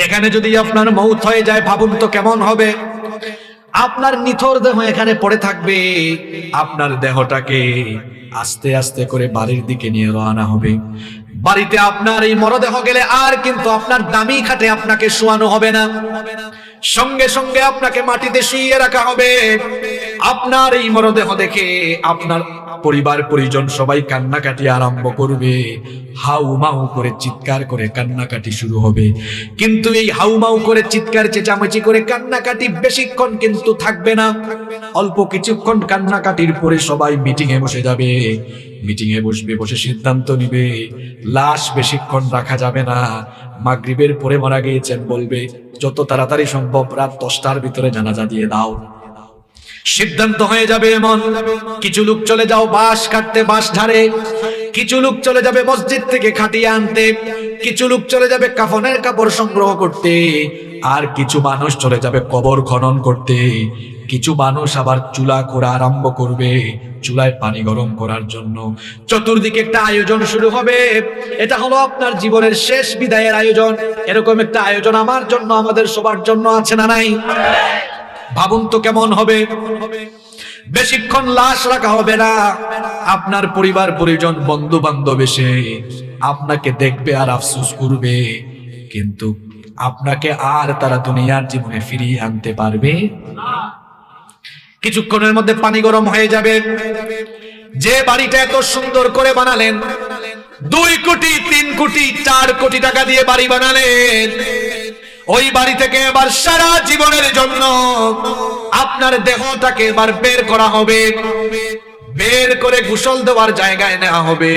এখানে যদি আপনার মৌত হয়ে যায়, ভাবুন তো কেমন হবে। আপনার নিথর দেহ এখানে পড়ে থাকবে, আপনার দেহটাকে আস্তে আস্তে করে বাড়ির দিকে নিয়ে রওনা হবে। বাড়িতে আপনার এই মরদেহ গেলে আর কিন্তু আপনার দামি খাটে আপনাকে শোয়ানো হবে না, সঙ্গে সঙ্গে আপনাকে মাটিতে শুইয়ে রাখা হবে। আপনার এই মরদেহ দেখে আপনার পরিবার পরিজন সবাই কান্নাকাটি আরম্ভ করবে, হাউমাউ করে চিৎকার করে কান্নাকাটি শুরু হবে। কিন্তু এই হাউমাউ করে চিৎকার চেঁচামেচি করে কান্নাকাটি বেশিক্ষণ কিন্তু থাকবে না, অল্প কিছুক্ষণ কান্নাকাটির পরে সবাই মিটিং এ বসে যাবে। মিটিং এ বসবে, বসে সিদ্ধান্ত নিবে লাশ বেশিক্ষণ রাখা যাবে না। মাগরিবের পরে মারা গিয়েছেন বলবে, যত তাড়াতাড়ি সম্ভব রাত 10টার ভিতরে জানাজা দিয়ে দাও। সিদ্ধান্ত হয়ে যাবে এমন। কিছু লোক চলে যাও বাঁশ কাটতে, বাঁশ ঝাড়ে। কিছু লোক চলে যাবে মসজিদ থেকে খাটিয়ে আনতে। কিছু লোক চলে যাবে কাফনের কাপড় সংগ্রহ করতে। আর কিছু মানুষ চলে যাবে কবর খনন করতে। কিছু মানুষ আবার চুলা করা আরম্ভ করবে, চুলায় পানি গরম করার জন্য। চতুর্দিকে একটা আয়োজন শুরু হবে। এটা হলো আপনার জীবনের শেষ বিদায়ের আয়োজন। এরকম একটা আয়োজন আমার জন্য, আমাদের সবার জন্য আছে না নাই? ভাবুন তো কেমন হবে। বেশিক্ষণ লাশ রাখা হবে না। আপনার পরিবার পরিজন বন্ধু বান্ধব এসে আপনাকে দেখবে আর আফসোস করবে, কিন্তু আপনাকে আর তারা দুনিয়ার জীবনে ফিরিয়ে আনতে পারবে না। কিছুক্ষণের মধ্যে পানি গরম হয়ে যাবে। যে বাড়িটা এত সুন্দর করে বানালেন, 2 কোটি 3 কোটি 4 কোটি টাকা দিয়ে বাড়ি বানালেন, ওই বাড়ি থেকে এবার সারা জীবনের জন্য আপনার দেহটাকে এবার বের করা হবে। বের করে গোসল দেওয়ার জায়গায় নেওয়া হবে।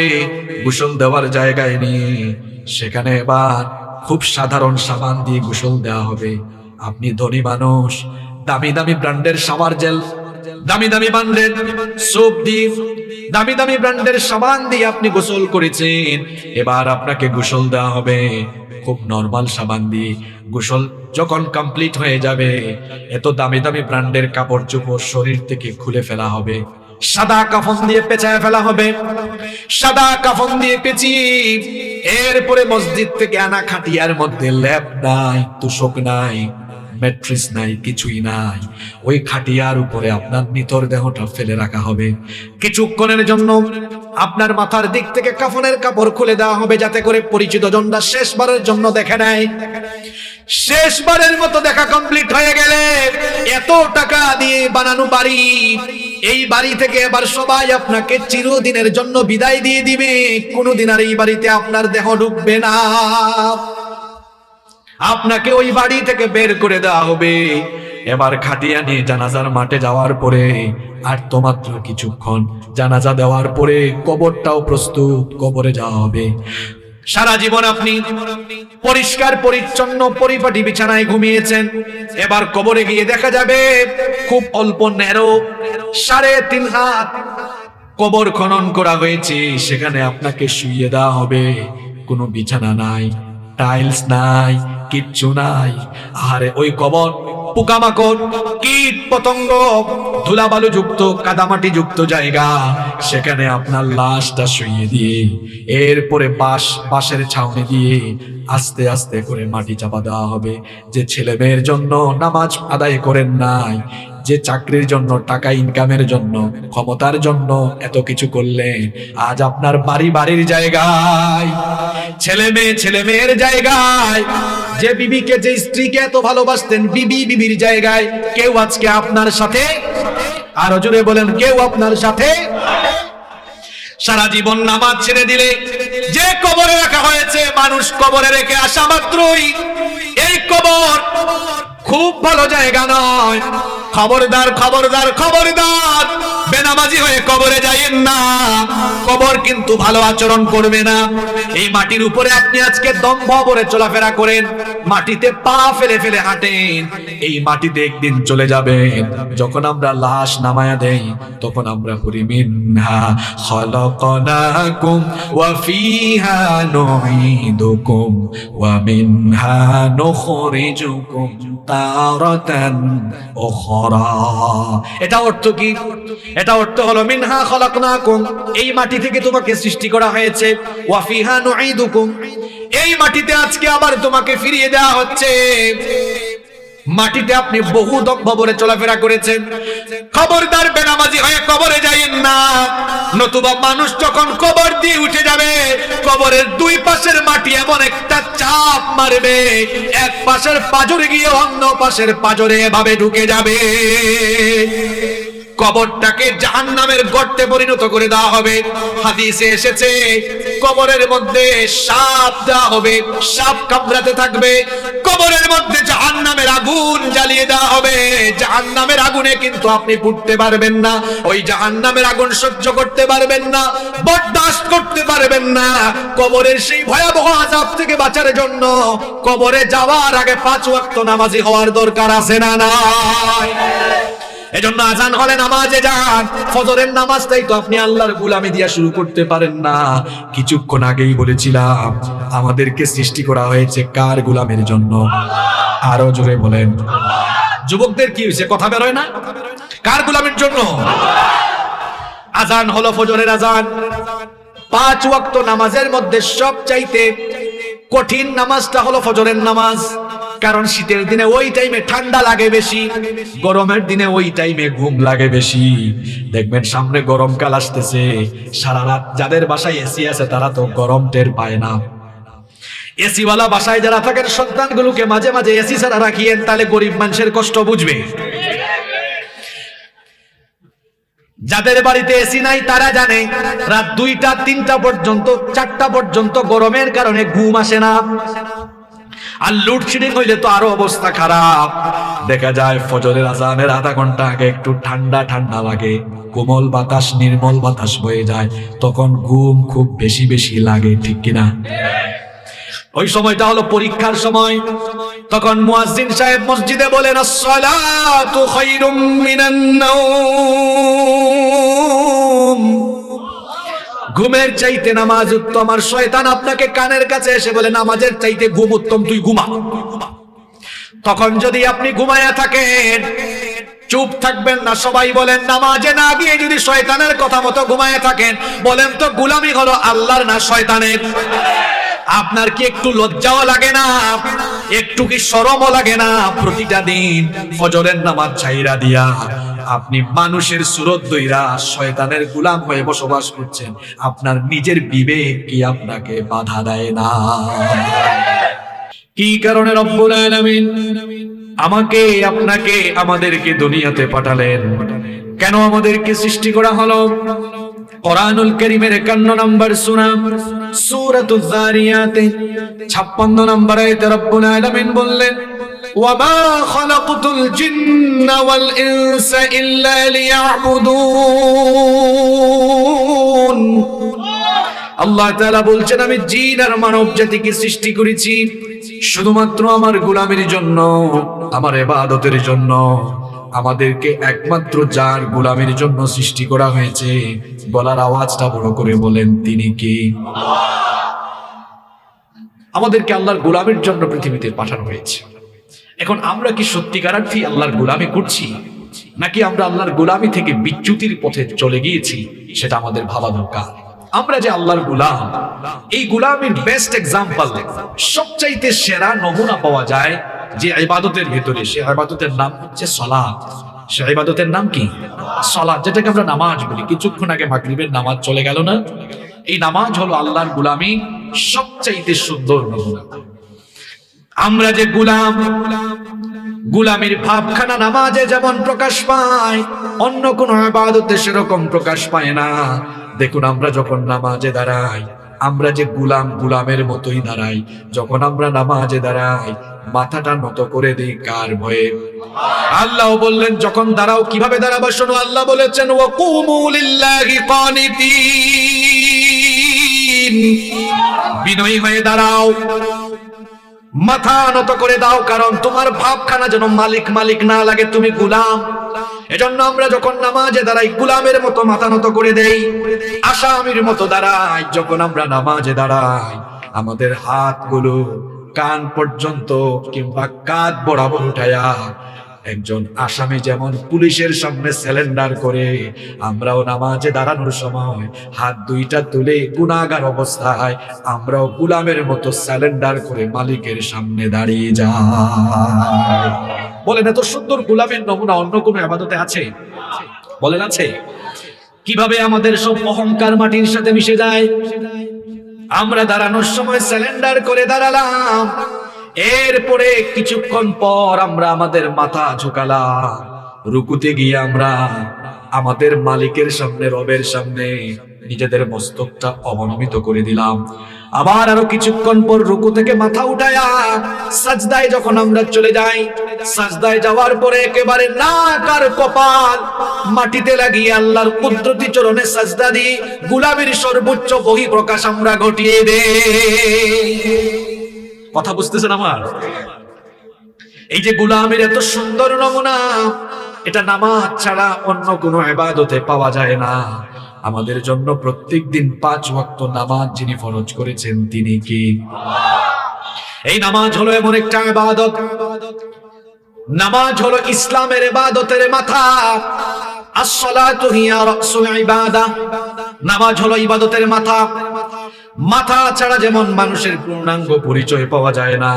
গোসল দেওয়ার জায়গায় নিয়ে সেখানে এবার খুব সাধারণ সাবান দিয়ে গোসল দেওয়া হবে। আপনি ধনী মানুষ, দামি দামি ব্র্যান্ডের শাওয়ার জেল, দামি দামি ব্র্যান্ডের সোপ দিয়ে, দামি দামি ব্র্যান্ডের সাবান দিয়ে আপনি গোসল করেছেন। এবার আপনাকে গোসল দেওয়া হবে খুব নরমাল সাবান দিয়ে। গোসল যখন কমপ্লিট হয়ে যাবে, এত দামি দামি ব্র্যান্ডের কাপড় চোপড় শরীর থেকে খুলে ফেলা হবে, সাদা কাফন দিয়ে পেঁচায় ফেলা হবে। সাদা কাফন দিয়ে পেঁচিয়ে এরপরে মসজিদ থেকে আনা খাটিয়ার মধ্যে ল্যাপ নাই, তোশক নাই, ম্যাট্রেস নাই, কিছুই নাই। ওই খাটিয়ার উপরে আপনার নিথর দেহটা ফেলে রাখা হবে। কিছুক্ষণের জন্য আপনার মাথার দিক থেকে কাফনের কাপড় খুলে দেওয়া হবে, যাতে করে পরিচিত জনরা শেষবারের জন্য দেখে নেয়। শেষবারের মতো দেখা কমপ্লিট হয়ে গেলে, এত টাকা দিয়ে বানানো বাড়ি, এই বাড়ি থেকে এবার সবাই আপনাকে চিরদিনের জন্য বিদায় দিয়ে দিবে। কোনোদিন আর এই বাড়িতে আপনার দেহ ঢুকবে না। আপনাকে ওই বাড়ি থেকে বের করে দেওয়া হবে। এবার খাটিয়া নিয়ে জানাজার মাঠে যাওয়ার পরে আর তো মাত্র কিছুক্ষণ, জানাজা দেওয়ার পরে কবরটাও প্রস্তুত, কবরে যাওয়া হবে। সারা জীবন আপনি পরিষ্কার পরিচ্ছন্ন পরিপাটি বিছানায় ঘুমিয়েছেন। এবার কবরে গিয়ে দেখা যাবে খুব অল্প ন্যারো 3.5 হাত কবর খনন করা হয়েছে। সেখানে আপনাকে শুইয়ে দেওয়া হবে। কোনো বিছানা নাই, টাইলস নাই, কিচ্ছু নাই। আরে ওই কবর পোকামাকড়, কীট পতঙ্গ, ধুলাবালু যুক্ত, কাদামাটি যুক্ত জায়গা। সেখানে আপনার লাশটা শুইয়ে দিয়ে এরপরে বাঁশের ছাউনি দিয়ে আস্তে আস্তে করে মাটি চাপা দেওয়া হবে। যে ছেলে মেয়ের জন্য নামাজ আদায় করেন নাই, যে চাকরির জন্য, টাকা ইনকামের জন্য, ক্ষমতার জন্য এত কিছু করলেন, আজ আপনার বাড়ির জায়গায়, ছেলে মেয়ের জায়গায়, যে বিবিকে, যে স্ত্রীকে এত ভালোবাসতেন, বিবির জায়গায় কেউ আজকে আপনার সাথে, আরো জোরে বলেন, কেউ আপনার সাথে। সারা জীবন নামাজ ছেড়ে দিলে যে কবরে রাখা হয়েছে, মানুষ কবরে রেখে আসা মাত্রই এই কবর খুব ভালো জায়গা নয়। খবরদার খবরদার খবরদার, বেনামাজি হয়ে কবরে যাইয়েন না। কবর কিন্তু ভালো আচরণ করবে না। এই মাটির উপরে আপনি আজকে দম্ভ ভরে চলাফেরা করেন, মাটিতে পা ফেলে ফেলে হাঁটেন, এই মাটিতে একদিন চলে যাবেন। যখন আমরা লাশ নামায়া দেই, তখন আমরা পড়ি মিনহা খালাকনাকুম ওয়া ফিহা নুঈদুকুম ওয়া মিনহা নুখরিজুকুম তারাতান উখরা। এটা অর্থ কি? এটা অর্থ হলো মিনহা খালাকনাকুম, এই মাটি থেকে তোমাকে সৃষ্টি করা হয়েছে, ওয়া ফিহা নুঈদুকুম, এই মাটিতে আজকে আবার তোমাকে ফিরিয়ে দেওয়া হচ্ছে। মাটিতে আপনি বহু কবরে চলাফেরা করেছেন, খবরদার বেনামাজি হয়ে কবরে যাইয়েন না, নতুবা মানুষ যখন কবর দিয়ে উঠে যাবে কবরের দুই পাশের মাটি এমন একটা চাপ মারবে, এক পাশের পাঁজরে গিয়ে অন্য পাশের পাঁজরে এভাবে ঢুকে যাবে, কবরটাকে জাহান্নামের গর্তে পরিণত করে দেওয়া হবে। হাদিসে এসেছে কবরের মধ্যে সাপ দেওয়া হবে, সাপ কামড়াতে থাকবে, কবরের মধ্যে জাহান্নামের আগুন জ্বালিয়ে দেওয়া হবে। জাহান্নামের আগুনে কিন্তু আপনি পুড়তে পারবেন না, ওই জাহান্নামের আগুন সহ্য করতে পারবেন না, বরদাস্ত করতে পারবেন না। কবরের সেই ভয়াবহ আযাব থেকে বাঁচার জন্য কবরে যাওয়ার আগে 5 ওয়াক্ত নামাজি হওয়ার দরকার আছে না নাই? এজন্য আজান হলে নামাজে যান। ফজরের নামাজটাই তো আপনি আল্লাহর গোলামি দিয়া শুরু করতে পারেন না। কিছুক্ষণ আগেই বলেছিলাম আমাদেরকে সৃষ্টি করা হয়েছে কার গোলামের জন্য? আরো জোরে বলেন। যুবকদের কি হয়েছে, কথা বেরোয় না? কার গোলামের জন্য? আজান হলো ফজরের আজান। 5 ওয়াক্ত নামাজের মধ্যে সবচাইতে কঠিন নামাজটা হলো ফজরের নামাজ। কারণ শীতের দিনে ওই টাইমে ঠান্ডা লাগে বেশি, গরমের দিনে ওই টাইমে ঘুম লাগে বেশি। দেখবেন সামনে গরমকাল আসতেছে, সারা রাত যাদের বাসায় এসি আছে তারা তো গরম টের পায় না। এসি ওয়ালা বাসায় যারা থাকেন সন্তানগুলোকে মাঝে মাঝে এসি ছাড়া রাখিয়েন, তাহলে গরিব মানুষের কষ্ট বুঝবে। যাদের বাড়িতে এসি নাই তারা জানে রাত 2টা 3টা পর্যন্ত 4টা পর্যন্ত গরমের কারণে ঘুম আসে না। আর লোডশেডিং হইলে তো আরো অবস্থা খারাপ। দেখা যায় ফজরের আজানের আধা ঘন্টা আগে একটু ঠান্ডা ঠান্ডা লাগে, কোমল বাতাস নির্মল বাতাস বয়ে যায়, তখন ঘুম খুব বেশি বেশি লাগে, ঠিক কিনা? ওই সময়টা হলো পরীক্ষার সময়। তখন মুয়াজ্জিন সাহেব মসজিদে বলেন আসসালাতু খায়রুম মিনান নাওম, ঘুমের চাইতে নামাজ উত্তম। আর শয়তান আপনাকে কানের কাছে এসে বলে নামাজের চাইতে ঘুম উত্তম, তুই ঘুমা। তখন যদি আপনি ঘুমায়া থাকেন চুপ থাকবেন না। সবাই বলেন নামাজে না গিয়ে যদি শয়তানের কথা মতো ঘুমায়া থাকেন, বলেন তো গোলামি হলো আল্লাহর না শয়তানের? আপনার কি একটু লজ্জাও লাগে না, একটু কি শরমও লাগে না? প্রতিটা দিন ফজরের নামাজ ছাইরা দিয়া আপনি মানুষের সুরত দইরা শয়তানের গোলাম হয়ে বসবাস করছেন। আপনার নিজের বিবেক কি আপনাকে বাধা দেয় না? কি কারণে রব্বুল আলামিন আমাকে আপনাকে আমাদেরকে দুনিয়াতে পাঠালেন? কেন আমাদেরকে সৃষ্টি করা হলো? কোরআনুল কারীমের 51 নম্বর সূরা সূরাতুয যারিয়াত 56 নম্বর আয়াতে রব্বুল আলামিন বললেন ওয়ামা খালাকতুল জিন্না ওয়াল ইনসা ইল্লা লিয়াবুদুন। আল্লাহ তাআলা বলছেন আমি জিন আর মানব জাতিকে সৃষ্টি করেছি শুধুমাত্র আমার গোলামের জন্য, আমার ইবাদতের জন্য। আমাদেরকে একমাত্র যার গোলামের জন্য সৃষ্টি করা হয়েছে, বলার আওয়াজটা বড় করে বলেন তিনি কে? আমাদেরকে আল্লাহর গোলামের জন্য পৃথিবীতে পাঠানো হয়েছে। এখন আমরা কি সত্যিকার অর্থে আল্লাহর গোলামি করছি, নাকি আমরা আল্লাহর গোলামি থেকে বিচ্যুতির পথে চলে গিয়েছি? সেটা আমাদের ভাবা দরকার। আমরা যে আল্লাহর গোলাম, এই গোলামের বেস্ট এক্সাম্পল, সবচাইতে সেরা নমুনা পাওয়া যায় যে ইবাদতের ভিতরে। সে ইবাদতের নাম হচ্ছে সালাত। সে ইবাদতের নাম কি? সালাত, যেটাকে আমরা নামাজ বলি। কিছুক্ষণ আগে মাগরিবের নামাজ চলে গেল না? এই নামাজ হলো আল্লাহর গোলামি সবচাইতে সুন্দর নমুনা। আমরা যে গোলাম, গোলামির ভাবখানা নামাজে যেমন প্রকাশ পায়, অন্য কোন ইবাদতে সেরকম প্রকাশ পায় না। দেখুন আমরা যখন নামাজে দাঁড়াই, আমরা যে গোলাম, গোলামের মতোই দাঁড়াই। যখন আমরা নামাজে দাঁড়াই মাথাটা নত করে দিই কার ভয়ে? আল্লাহ বললেন যখন দাঁড়াও কিভাবে দাঁড়াবো শোনো। আল্লাহ বলেছেন ওয়াকুমু লিল্লাহি কানিতিন, বিনয়ী হয়ে দাঁড়াও, মাথা নত করে দাও। কারণ তোমার ভাবখানা যেন মালিক মালিক না লাগে, তুমি গোলাম। এজন্য আমরা যখন নামাজে দাঁড়াই গোলামের মতো মাথা নত করে দেই, আসামির মতো দাঁড়াই। যখন আমরা নামাজে দাঁড়াই আমাদের হাতগুলো কান পর্যন্ত কিংবা কাঁধ বরাবর উঠায়া একজন আসামি যেমন পুলিশের সামনে স্যালেন্ডার করে, আমরাও নামাজে দাঁড়ানোর সময় হাত দুইটা তুলে গুনাহগার অবস্থায় আমরাও গোলামের মতো স্যালেন্ডার করে মালিকের সামনে দাঁড়িয়ে যাই। বলেন, এত সুন্দর গোলামের নমুনা অন্য কোনো ইবাদতে আছে? বলেন, আছে? কিভাবে আমাদের সব অহংকার মাটির সাথে মিশে যায়। আমরা দাঁড়ানোর সময় স্যালেন্ডার করে দাঁড়ালাম, এরপরে কিছুক্ষণ পর আমরা আমাদের মাথা ঝুঁকালাম, রুকুতে গিয়ে আমরা আমাদের মালিকের সামনে, রবের সামনে নিজেদের মস্তকটা অবনমিত করে দিলাম। আবার আরো কিছুক্ষণ পর রুকু থেকে মাথা উঠায়া সাজদায় যখন আমরা চলে যাই, সাজদায় যাওয়ার পরে একেবারে নাক আর কপাল মাটিতে লাগিয়ে আল্লাহর কুদরতি চরণে সাজদা দিয়ে গোলামের সর্বোচ্চ বহিঃপ্রকাশ আমরা ঘটিয়ে দেই। কথা বুঝতেছেন আমার? এই যে গোলামের এত সুন্দর নমুনা, এটা নামাজ ছাড়া অন্য কোনো ইবাদতে পাওয়া যায় না। আমাদের জন্য প্রত্যেকদিন 5 ওয়াক্ত নামাজ যিনি ফরজ করেছেন তিনি কি? এই নামাজ হলো এমন একটা ইবাদত, নামাজ হলো ইসলামের ইবাদতের মাথা। আস-সালাতু হিয়া রাসুল ইবাদা, নামাজ হলো ইবাদতের মাথা। মাথা ছাড়া যেমন মানুষের পূর্ণাঙ্গ পরিচয় পাওয়া যায় না।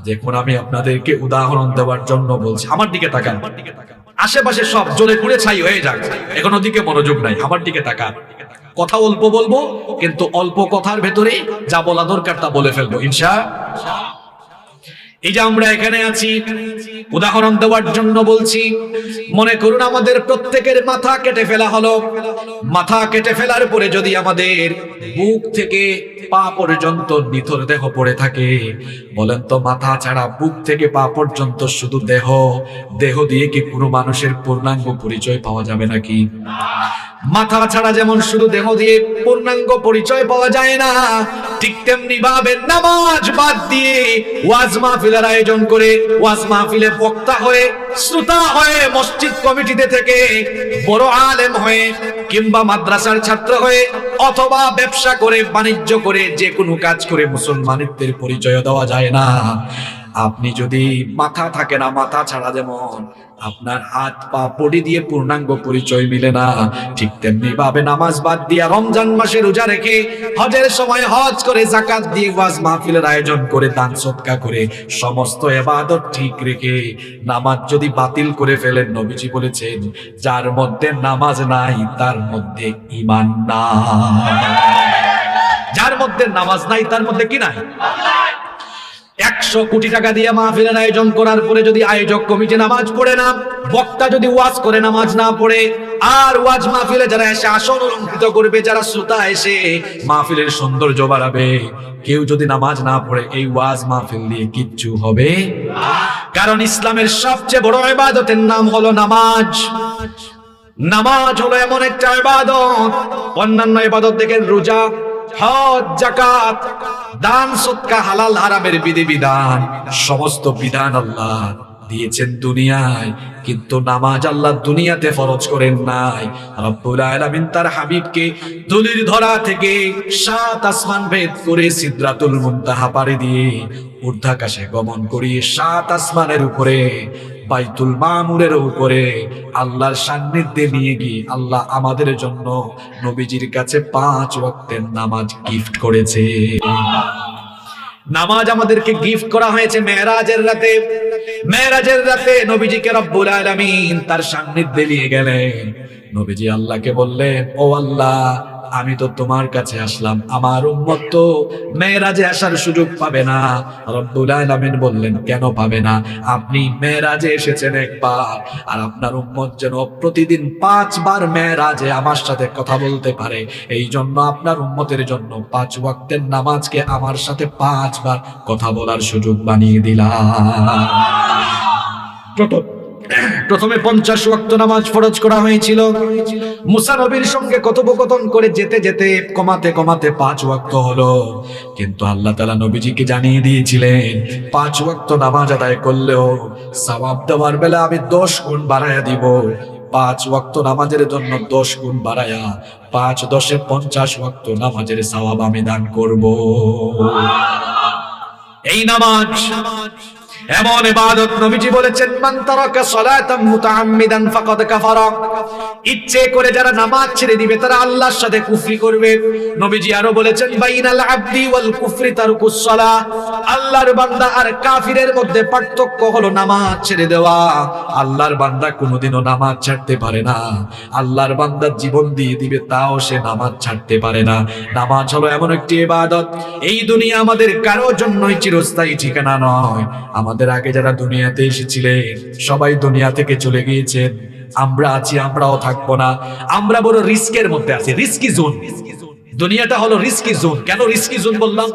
দেখুন, আমি আপনাদেরকে উদাহরণ দেওয়ার জন্য বলছি, আমার দিকে তাকান। আশেপাশে সব জ্বলে পুড়ে ছাই হয়ে যাক, এখন ওদিকে মনোযোগ নাই, আমার দিকে তাকান। কথা অল্প বলবো, কিন্তু অল্প কথার ভেতরে যা বলা দরকার তা বলে ফেলবো ইনশাআল্লাহ। এই যে আমরা এখানে আছি, উদাহরণ দেওয়ার জন্য বলছি। মনে করুন আমাদের প্রত্যেকের মাথা কেটে ফেলা হলো। মাথা কেটে ফেলার পরে যদি আমাদের বুক থেকে পা পর্যন্ত নিথর দেহ পড়ে থাকে, বলেন তো মাথা ছাড়া বুক থেকে পা পর্যন্ত শুধু দেহ, দেহ দিয়ে কি কোনো মানুষের পূর্ণাঙ্গ পরিচয় পাওয়া যাবে নাকি? মাথা ছাড়া যেমন শুধু দেহ দিয়ে পূর্ণাঙ্গ পরিচয় পাওয়া যায় না, ঠিক তেমনি ভাবে নামাজ বাদ দিয়ে ওয়াজ মাহফিলের আয়োজন করে, ওয়াজ মাহফিলে বক্তা হয়ে, শ্রোতা হয়ে, মসজিদ কমিটিতে থেকে বড় আলেম হয়ে, কিংবা মাদ্রাসার ছাত্র হয়ে, অথবা ব্যবসা করে, বাণিজ্য করে, যে কোনো কাজ করে মুসলমানিত্বের পরিচয় দেওয়া যায় না। আপনি যদি মাথা থাকে না, মাথা ছাড়া যেমন আপনার হাত পা বডি দিয়ে পূর্ণাঙ্গ পরিচয় মিলে না, ঠিক তেমনি ভাবে নামাজ বাদ দিয়া, রমজান মাসে রোজা রেখে, হজের সময় হজ করে, যাকাত দিয়ে, ওয়াজ মাহফিলের আয়োজন করে, দান সদকা করে, সমস্ত ইবাদত ঠিক রেখে নামাজ যদি বাতিল করে ফেলেন, নবীজি বলেছেন যার মধ্যে নামাজ নাই তার মধ্যে ঈমান নাই। যার মধ্যে নামাজ নাই তার মধ্যে কি নাই? 100 কোটি টাকা দিয়ে মাহফিলের আয়োজন করার পরে যদি আয়োজক কমিটি নামাজ পড়ে না, বক্তা যদি ওয়াজ করে নামাজ না পড়ে, আর ওয়াজ মাহফিলে যারা এসে আসন অলঙ্কৃত করবে, যারা শ্রোতা এসে মাহফিলের সৌন্দর্য বাড়াবে, কেউ যদি নামাজ না পড়ে, এই ওয়াজ মাহফিল দিয়ে কিচ্ছু হবে। কারণ ইসলামের সবচেয়ে বড় ইবাদতের নাম হলো নামাজ। নামাজ হলো এমন একটা ইবাদত, অন্যান্য ইবাদত দেখেন রোজা, হজ, যাকাত, দান সদকা, হালাল হারামের বিধিবিধান, সমস্ত বিধান আল্লাহ দিয়েছেন দুনিয়ায়, কিন্তু নামাজ আল্লাহ দুনিয়াতে ফরজ করেন নাই। রব্বুল আলামিন তার হাবিবকে ধুলির ধরা থেকে 7 আসমান ভেদ করে সিদরাতুল মুনতাহা পাড়ি দিয়ে ঊর্ধ্বাকাশে গমন করিয়ে 7 আসমানের উপরে বাইতুল মামুরের উপরে আল্লাহর সান্নিধ্যে নিয়ে গিয়ে আল্লাহ আমাদের জন্য নবীজির কাছে 5 ওয়াক্তের নামাজ গিফট করেছে। নামাজ আমাদেরকে গিফট করা হয়েছে মেরাজের রাতে। মেরাজের রাতে নবীজিকে রব্বুল আলামিন তার সান্নিধ্যে নিয়ে গেলেন। নবীজি আল্লাহকে বললেন, ও আল্লাহ, আমি তো তোমার কাছে আসলাম, আমার উম্মত তো মেরাজে আসার সুযোগ পাবে না। রব্বুল আলামিন বললেন, কেন পাবে না? আপনি মেরাজে এসেছেন একবার, আর আপনার উম্মত যেন প্রতিদিন 5 বার মেরাজে আমার সাথে কথা বলতে পারে, এই জন্য আপনার উম্মতের জন্য 5 ওয়াক্তের নামাজকে আমার সাথে 5 বার কথা বলার সুযোগ বানিয়ে দিলাম। প্রথমে 50 ওয়াক্ত নামাজ ফরজ করা হয়েছিল। মুসা নবীর সঙ্গে কথোপকথন করে যেতে যেতে কমাতে কমাতে 5 ওয়াক্ত হলো। কিন্তু আল্লাহ তাআলা নবীজিকে জানিয়ে দিয়েছিলেন, 5 ওয়াক্ত নামাজ আদায় করলেও সওয়াব দেওয়ার বেলা আমি 10 গুণ বাড়ায়া দিব। 5 ওয়াক্ত নামাজের জন্য 10 গুণ বাড়ায়া 5 10 50 ওয়াক্ত নামাজের সওয়াব আমি দান করব। এই নামাজ এমন ইবাদত নবীজি বলেছেন মান তারাকা সালাতাম মুতাআম্মিদান ফাকাদ কাফারা, ইচ্ছে করে যারা নামাজ ছেড়ে দিবে তারা আল্লাহর সাথে কুফরি করবে। নবীজি আরো বলেছেন বাইনাল আবদি ওয়াল কুফরি তারকুস সালাহ, আল্লাহর বান্দা আর কাফিরের মধ্যে পার্থক্য হলো নামাজ ছেড়ে দেওয়া। আল্লাহর বান্দা কোনোদিনও নামাজ ছাড়তে পারে না, আল্লাহর বান্দা জীবন দিয়ে দিবে তাও সে নামাজ ছাড়তে পারে না। নামাজ হলো এমন একটি ইবাদত, এই দুনিয়া আমাদের কারোর জন্যই চিরস্থায়ী ঠিকানা নয়। আমাদের আগে যারা দুনিয়াতে এসেছিলেন সবাই দুনিয়া থেকে চলে গিয়েছেন, আমরা আছি, আমরাও থাকবো না। আমরা বড় রিস্কের মধ্যে আছি, রিস্কি জোন। দুনিয়াটা হলো রিস্কি জোন। কেন রিস্কি জোন বললাম?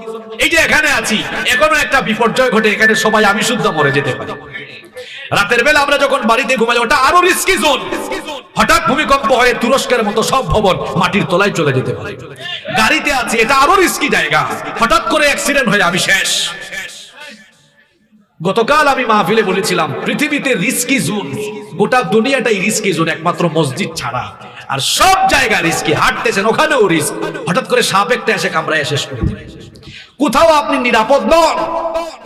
এই যে এখানে আছি, এখনো একটা বিপর্যয় ঘটে, এখানে সবাই আমি শুদ্ধ মরে যেতে পারি। রাতের বেলা আমরা যখন বাড়িতে ঘুমাই ওটা আরো রিস্কি জোন। হঠাৎ ভূমিকম্প হয়ে তুরস্কের মতো সব ভবন মাটির তলায় চলে যেতে পারে। গাড়িতে আছি, এটা আরো রিস্কি জায়গা, হঠাৎ করে অ্যাক্সিডেন্ট হয়ে আমি শেষ। গতকাল আমি মাহফিলে বলেছিলাম পৃথিবীতে রিস্কি জোন, গোটা দুনিয়াটাই রিস্কি জোন একমাত্র মসজিদ ছাড়া। আর সব জায়গা রিস্কি, হাঁটতেছেন ওখানেও রিস্ক, হঠাৎ করে সাপ একটা এসে কামড়ায় শেষ করে দিবে। কোথাও আপনি নিরাপদ নন,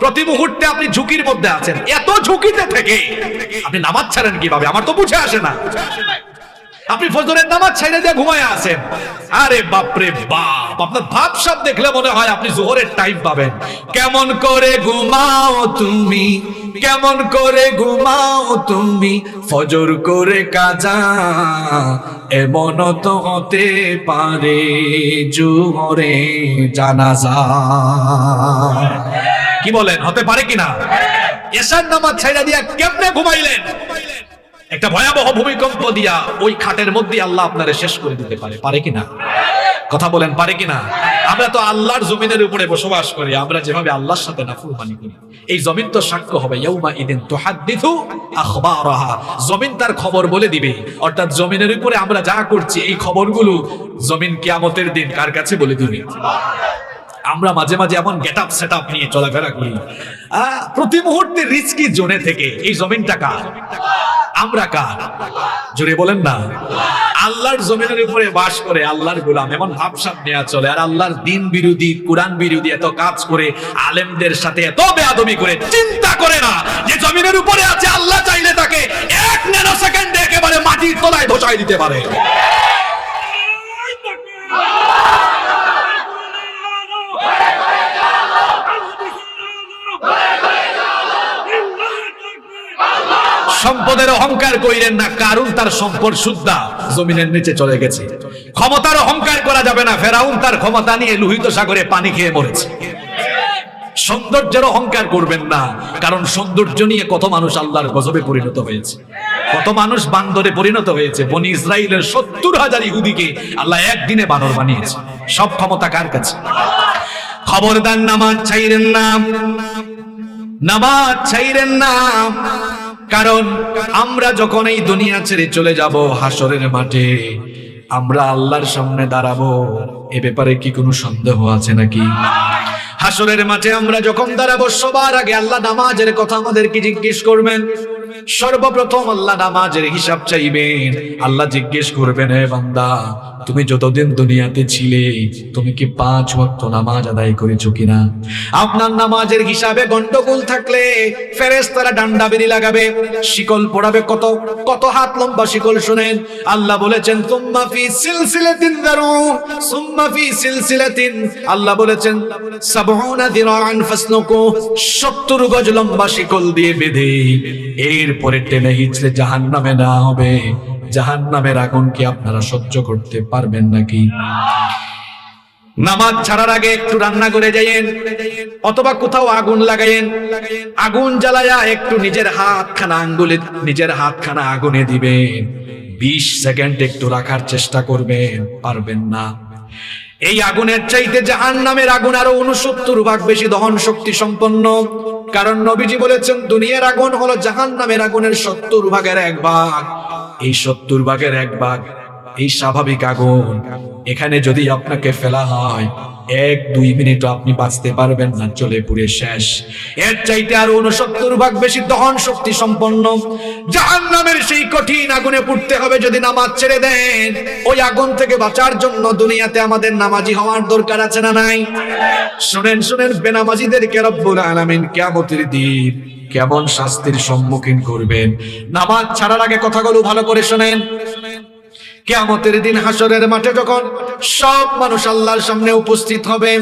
প্রতি মুহূর্তে আপনি ঝুঁকির মধ্যে আছেন। এত ঝুঁকিতে থেকে আপনি নামাজ ছাড়েন কিভাবে? আমার তো বুঝে আসে না। আপনি ফজরের নামাজ ছেড়ে দিয়ে ঘুমায় আছেন, আরে বাপরে বাপ, আপনার ভাব সব দেখলে মনে হয় আপনি জোহরের টাইম পাবেন। কেমন করে ঘুমাও তুমি, কেমন করে ঘুমাও তুমি, ফজর করে কাজা, এমন তো হতে পারে জোহরে জানাজা। কি বলেন, হতে পারে কিনা? এশার নামাজ ছেড়ে দিয়া কেমনে ঘুমাইলেন? একটা ভয়াবহ ভূমিকম্প দিয়া ওই খাটের মধ্যে আল্লাহ আপনারে শেষ করে দিতে পারে, পারে কিনা? কথা বলেন, পারে কিনা? আমরা তো আল্লাহর জমিনের উপরে বসবাস করি, আমরা যেভাবে আল্লাহর সাথে নাফরমানি করি, এই জমিন তো সাক্ষ্য হবে। ইয়াউমা ইদিন তুহাদ্দিথু আখবারাহা, জমিন তার খবর বলে দিবে। অর্থাৎ জমিনের উপরে আমরা যা করছি এই খবরগুলো জমিন কিয়ামতের দিন কার কাছে বলে দিবে? আমরা মাঝে মাঝে এমন গেট আপ সেট আপ নিয়ে চলাফেরা করি, প্রতি মুহূর্তে রিস্কি জোনে থেকে। এই জমিনটা কার? আমরা কার? জোরে বলেন না। আল্লাহর জমিনের উপরে বাস করে আল্লাহর গোলাম, এমন ভাবসাব নেওয়া চলে। আর আল্লাহর দিন বিরোধী, কুরআন বিরোধী এত কাজ করে, আলেমদের সাথে এত বেয়াদবি করে, চিন্তা করে না যে জমিনের উপরে আছে, আল্লাহ চাইলে তাকে 1 ন্যানো সেকেন্ডে একেবারে মাটির তলায় ধসাই দিতে পারে। সম্পদের অহংকার কইরেন না, কারণ তার সম্পদ সুদ্ধা জমিনের নিচে চলে গেছে। ক্ষমতার অহংকার করা যাবে না, ফেরাউন তার ক্ষমতা নিয়ে লোহিত সাগরে পানি খেয়ে মরেছে। সৌন্দর্যের অহংকার করবেন না, কারণ সৌন্দর্য নিয়ে কত মানুষ আল্লাহর গজবে পরিণত হয়েছে, কত মানুষ বান্দরে পরিণত হয়েছে। বনি ইসরাইলের 70,000 ইহুদিকে আল্লাহ একদিনে বানর বানিয়েছে। সব ক্ষমতা কার কাছে? খবরদার নামাজ ছাইরেন না, নামাজ ছাইরেন না। কারণ আমরা যখন এই দুনিয়া ছেড়ে চলে যাব, হাসরের মাঠে আমরা আল্লাহর সামনে দাঁড়াবো। এ ব্যাপারে কি কোনো সন্দেহ আছে নাকি? হাসরের মাঠে আমরা যখন দাঁড়াবো, সবার আগে আল্লাহ নামাজের কথা আমাদেরকে জিজ্ঞেস করবেন। সর্বপ্রথম আল্লাহ নামাজের হিসাব চাইবেন। আল্লাহ জিজ্ঞেস করবেন, হে বান্দা, তুমি যতদিন দুনিয়াতে ছিলে তুমি কি 5 ওয়াক্ত নামাজ আদায় করেছো কিনা? আপনার নামাজের হিসাবে গন্ডগোল থাকলে ফেরেশতারা ডান্ডা বেরি লাগাবে, শিকল পড়াবে। কত কত হাত লম্বা শিকল শুনেন। আল্লাহ বলেছেন সুম্মা ফি সিলসিলাতিন দারু সুম্মা ফি সিলসিলাতিন, আল্লাহ বলেছেন 70 দিরাআন ফাসলুকু, 70 গজ লম্বা শিকল দিয়ে বেঁধে এরপরে টেনে হিচড়ে জাহান্নামে না হবে। জাহান্নামের আগুন কি আপনারা সহ্য করতে পারবেন নাকি? নামাজ ছাড়ার আগে একটু রান্না করে যাইয়েন, অথবা কোথাও আগুন লাগাইয়েন। আগুন জ্বালায়া একটু নিজের হাতখানা আগুনে দিবেন। 20 সেকেন্ড একটু রাখার চেষ্টা করবেন, পারবেন না। এই আগুনের চাইতে জাহান্নামের আগুন আরো 69 ভাগ বেশি দহন শক্তি সম্পন্ন। কারণ নবীজি বলেছেন দুনিয়ার আগুন হলো জাহান্নামের আগুনের 70 ভাগের 1 ভাগ। এই 70 ভাগের 1 ভাগ এই স্বাভাবিক আগুন। এখানে যদি আপনাকে ফেলা হয় 1-2 মিনিট আপনি বাঁচতে পারবেন না, চলে পুড়ে শেষ। এর চাইতে আরো 69 ভাগ বেশি দহন শক্তি সম্পন্ন জাহান্নামের সেই কঠিন আগুনে পুড়তে হবে যদি নামাজ ছেড়ে দেন। ওই আগুন থেকে বাঁচার জন্য দুনিয়াতে আমাদের নামাজি হওয়ার দরকার আছে না নাই? শুনেন শুনেন, বেনামাজিদেরকে রব্বুল আলামিন কিয়ামতের দিন কেমন শাস্তির সম্মুখীন করবেন। নামাজ ছাড়ার আগে কথাগুলো ভালো করে শোনেন। কিয়ামতের দিন হাসরের মাঠে যখন সব মানুষ আল্লাহর সামনে উপস্থিত হবে,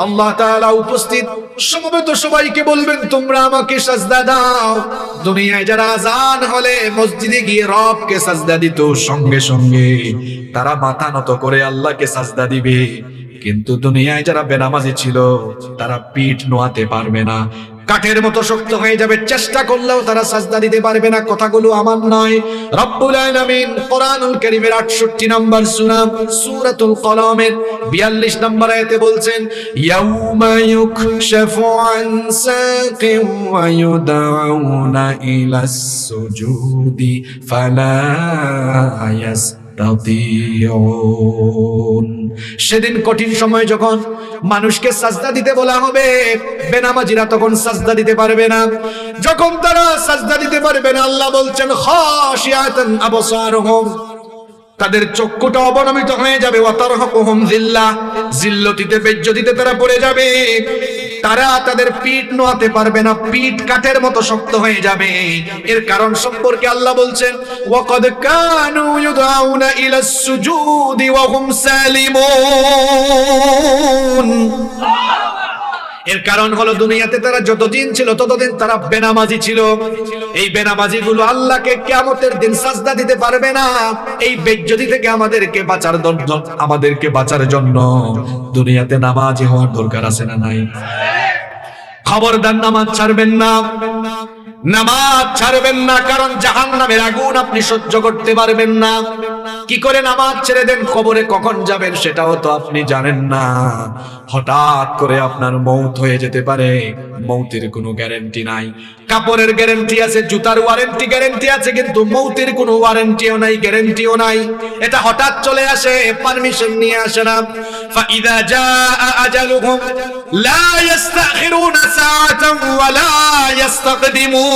আল্লাহ তাআলা উপস্থিত সমবেত সবাইকে বলবেন, তোমরা আমাকে সাজদা দাও। দুনিয়ায় যারা আযান হলে মসজিদে গিয়ে রবকে সাজদা দিত, সঙ্গে সঙ্গে তারা মাথা নত করে আল্লাহকে সাজদা দিবে। কিন্তু দুনিয়ায় যারা বেনামাজি ছিল তারা পিঠ নোয়াতে পারবে না, কাঠের মতো শক্ত হয়ে যাবে, চেষ্টা করলেও তারা সাজদা দিতে পারবে না। কথাগুলো আমার নয়, রব্বুল আলামিন কোরআনুল কারীমের 68 নম্বর সূরা সূরাতুল কলমের 42 নম্বর আয়াতে বলছেন, ইয়াউমা ইউকশাফু আন সাকিন ওয়া ইউদাউনা ইলাস সুজুদি ফালা সেদিন কঠিন সময় যখন মানুষকে সাজদা দিতে বলা হবে, বেনামাজিরা তখন সাজদা দিতে পারবে না। যখন তারা সাজদা দিতে পারবে না, আল্লাহ বলছেন খাশিয়াতান আবসারুহুম, তাদের চক্ষুটা অবনমিত হয়ে যাবে, ওয়া তারহাকুহুম যিল্লাহ, যিল্লতিতে বেজ্জতিতে তারা পড়ে যাবে। তারা তাদের পিঠ নোয়াতে পারবে না, পিঠ কাঠের মতো শক্ত হয়ে যাবে। এর কারণ সম্পর্কে আল্লাহ বলছেন, ওয়াকাদ কানু ইউদাউনা ইলাস সুজুদি ওয়া হুম সালিমুন। এর কারণ হলো দুনিয়াতে তারা যতদিন ছিল ততদিন তারা বেনামাজি ছিল। এই বেনামাজি গুলো আল্লাহকে কিয়ামতের দিন সাজদা দিতে পারবে না। এই বেজ্জতি থেকে আমাদেরকে বাঁচার জন্য দুনিয়াতে নামাজি হওয়ার দরকার আছে না নাই? খবরদার নামাজ ছাড়বেন না, নামাজ ছাড়বেন না, কারণ জাহান্নামের আগুন আপনি সহ্য করতে পারবেন না। কি করে নামাজ ছেড়ে দেন, কবরে কখন যাবেন সেটাও তো আপনি জানেন না। হঠাৎ করে আপনার মৌত হয়ে যেতে পারে, মৌতের কোনো গ্যারান্টি নাই। কাপড়ের গ্যারান্টি আছে, জুতার ওয়ারেন্টি গ্যারান্টি আছে, কিন্তু মৌতের কোনো ওয়ারেন্টিও নাই, গ্যারান্টিও নাই। এটা হঠাৎ চলে আসে, পারমিশন নিয়ে আসে না। ফাইদা জাআ আজালুহুম লা ইস্তাখিরুনা সাআতান ওয়া লা ইস্তাকদিমুন।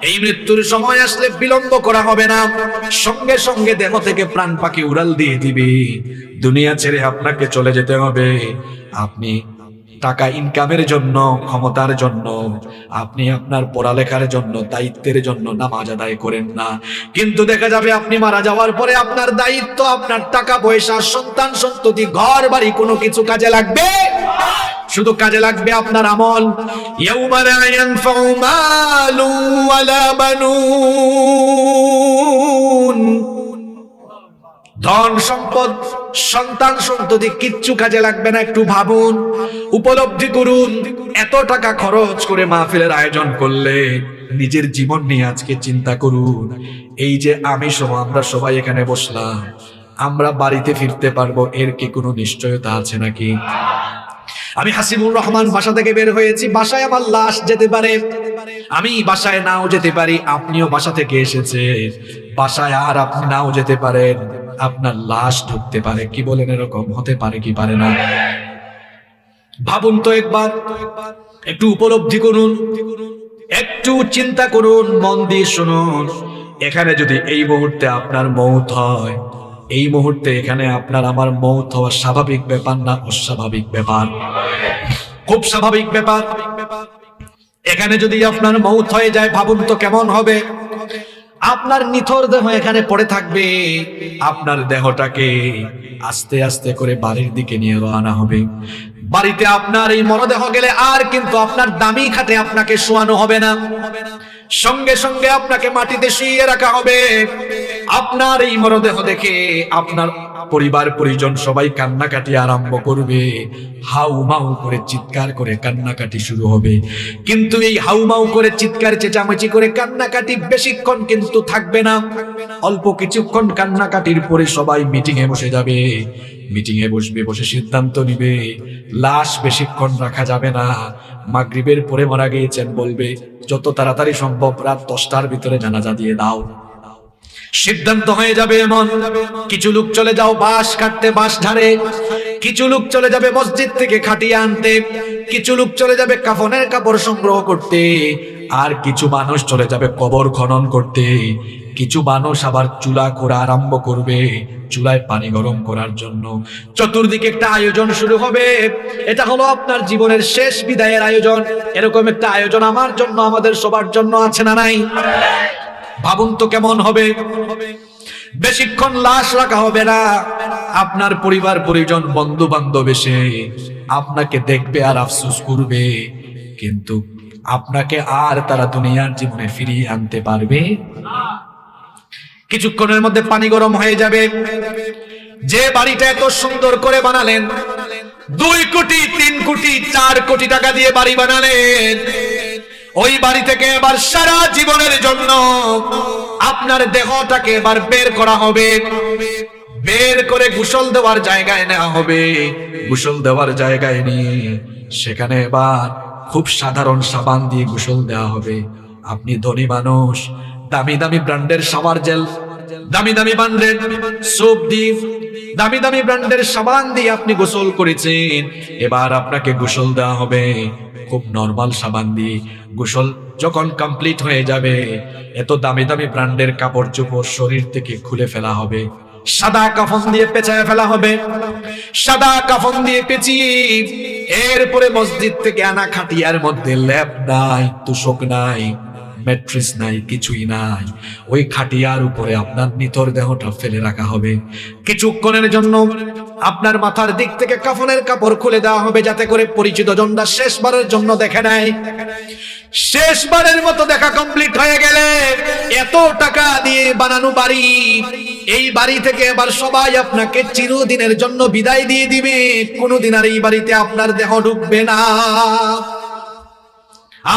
এই মৃত্যুর সময় আসলে বিলম্ব করা হবে না, সঙ্গে সঙ্গে দেহ থেকে প্রাণ পাখি উড়াল দিয়ে দিবে। দুনিয়া ছেড়ে আপনাকে চলে যেতে হবে। আপনি টাকা ইনকামের জন্য, ক্ষমতার জন্য, আপনি আপনার পড়ালেখার জন্য, দায়িত্বের জন্য নামাজ আদায় করেন না। কিন্তু দেখা যাবে আপনি মারা যাওয়ার পরে আপনার দায়িত্ব, আপনার টাকা পয়সা, সন্তান সন্ততি, ঘর বাড়ি কোনো কিছু কাজে লাগবে? শুধু কাজে লাগবে আপনার আমল। ইয়াউমা লা ইয়ানফাউ মালু ওয়ালা বানুন, ধন সম্পদ, সন্তান সন্ততি কিচ্ছু কাজে লাগবে না। একটু ভাবুন, উপলব্ধি করুন, এত টাকা খরচ করে মাহফিলের আয়োজন করলে নিজের জীবন নিয়ে আজকে চিন্তা করুন। এই যে আমি সহ আমরা সবাই এখানে বসলাম, আমরা বাড়িতে ফিরতে পারবো এর কি কোনো নিশ্চয়তা আছে নাকি? আমি হাসিবুর রহমান বাসা থেকে বের হয়েছি, বাসায় আমার লাশ যেতে পারে, আমি বাসায় নাও যেতে পারি। আপনিও বাসা থেকে এসেছে, বাসায় আর আপনি নাও যেতে পারেন, আপনার লাশ ঢুকতে পারে। কি বলেন, এরকম হতে পারে কি পারে না? ভাবুন তো একবার, একটু উপলব্ধি করুন, একটু চিন্তা করুন, মন দিয়ে শুনুন। এখানে যদি এই মুহূর্তে আপনার মৌত হয়, এই মুহূর্তে এখানে আপনার আমার মৌত হওয়া স্বাভাবিক ব্যাপার না অস্বাভাবিক ব্যাপার? খুব স্বাভাবিক ব্যাপার। এখানে যদি আপনার মৌত হয়ে যায়, ভাবুন তো কেমন হবে। আপনার নিথর দেহ এখানে পড়ে থাকবে, আপনার দেহটাকে আস্তে আস্তে করে বাড়ির দিকে নিয়ে রওনা হবে। বাড়িতে আপনার এই মরদেহ গেলে আর কিন্তু আপনার দামি খাটে আপনাকে শোয়ানো হবে না, সঙ্গে সঙ্গে আপনাকে মাটিতে শুইয়ে রাখা হবে। আপনার এই মরদেহ দেখে আপনার পরিবার পরিজন সবাই কান্নাকাটি আরম্ভ করবে, হাউমাউ করে চিৎকার করে কান্নাকাটি শুরু হবে। কিন্তু এই হাউমাউ করে চিৎকার চেঁচামেচি করে কান্নাকাটি বেশিক্ষণ কিন্তু থাকবে না। অল্প কিছুক্ষণ কান্নাকাটির পরে সবাই মিটিং এ বসে যাবে। মিটিং এ বসবে, বসে সিদ্ধান্ত নিবে লাশ বেশিক্ষণ রাখা যাবে না। মাগরিবের পরে মারা গিয়েছেন বলবে, যত তাড়াতাড়ি সম্ভব রাত 10টার ভিতরে জানাজা দিয়ে দাও। সিদ্ধান্ত হয়ে যাবে এমন। কিছু লোক চলে যাও বাঁশ কাটতে, বাঁশ ঝাড়ে। কিছু লোক চলে যাবে মসজিদ থেকে খাটিয়ে আনতে। কিছু লোক চলে যাবে কাফনের কাপড় সংগ্রহ করতে। আর কিছু মানুষ চলে যাবে কবর খনন করতে। কিছু মানুষ আবার চুলা খোঁড়া আরম্ভ করবে, চুলায় পানি গরম করার জন্য। চতুর্দিকে একটা আয়োজন শুরু হবে। এটা হলো আপনার জীবনের শেষ বিদায়ের আয়োজন। এরকম একটা আয়োজন আমার জন্য, আমাদের সবার জন্য আছে না নাই? ভাবুন তো কেমন হবে। বেশিক্ষণ লাশ রাখা হবে না। আপনার পরিবার পরিজন বন্ধু বান্ধব এসে আপনাকে দেখবে আর আফসোস করবে, কিন্তু আপনাকে আর তারা দুনিয়ার জীবনে ফিরিয়ে আনতে পারবে না। কিছুক্ষণের মধ্যে পানি গরম হয়ে যাবে। যে বাড়িটা এত সুন্দর করে বানালেন, 2 কোটি 3 কোটি 4 কোটি টাকা দিয়ে বাড়ি বানালেন, ওই বাড়ি থেকে এবার সারা জীবনের জন্য আপনার দেহটাকে এবার বের করা হবে। বের করে গোসল দেওয়ার জায়গায় নেওয়া হবে। গোসল দেওয়ার জায়গায় নিয়ে সেখানে এবার খুব সাধারণ সাবান দিয়ে গোসল দেওয়া হবে। আপনি ধনী মানুষ, দামি দামি ব্র্যান্ডের শাওয়ার জেল, দামি দামি ব্র্যান্ডের সোপ দিয়ে, দামি দামি ব্র্যান্ডের সাবান দিয়ে আপনি গোসল করেছেন। এবার আপনাকে গোসল দেওয়া হবে খুব নরমাল সাবান দিয়ে। গোসল যখন কমপ্লিট হয়ে যাবে, এত দামি দামি ব্র্যান্ডের কাপড় চোপড় শরীর থেকে খুলে ফেলা হবে। সাদা কাফন দিয়ে পেঁচায় ফেলা হবে। সাদা কাফন দিয়ে পেঁচিয়ে এরপরে মসজিদ থেকে আনা খাটিয়ার মধ্যে ল্যাপ নাই, তোশক নাই, ম্যাট্রেস নাই, কিছুই নাই। ওই খাটিয়ার উপরে আপনার নিথর দেহটা ফেলে রাখা হবে। কিছুক্ষণের জন্য আপনার মাথার দিক থেকে কাফনের কাপড় খুলে দেওয়া হবে, যাতে করে পরিচিত জনরা শেষবারের জন্য দেখে নেয়। শেষবারের মতো দেখা কমপ্লিট হয়ে গেলে, এত টাকা দিয়ে বানানো বাড়ি, এই বাড়ি থেকে এবার সবাই আপনাকে চিরদিনের জন্য বিদায় দিয়ে দিবে। কোনোদিন আর এই বাড়িতে আপনার দেহ ঢুকবে না।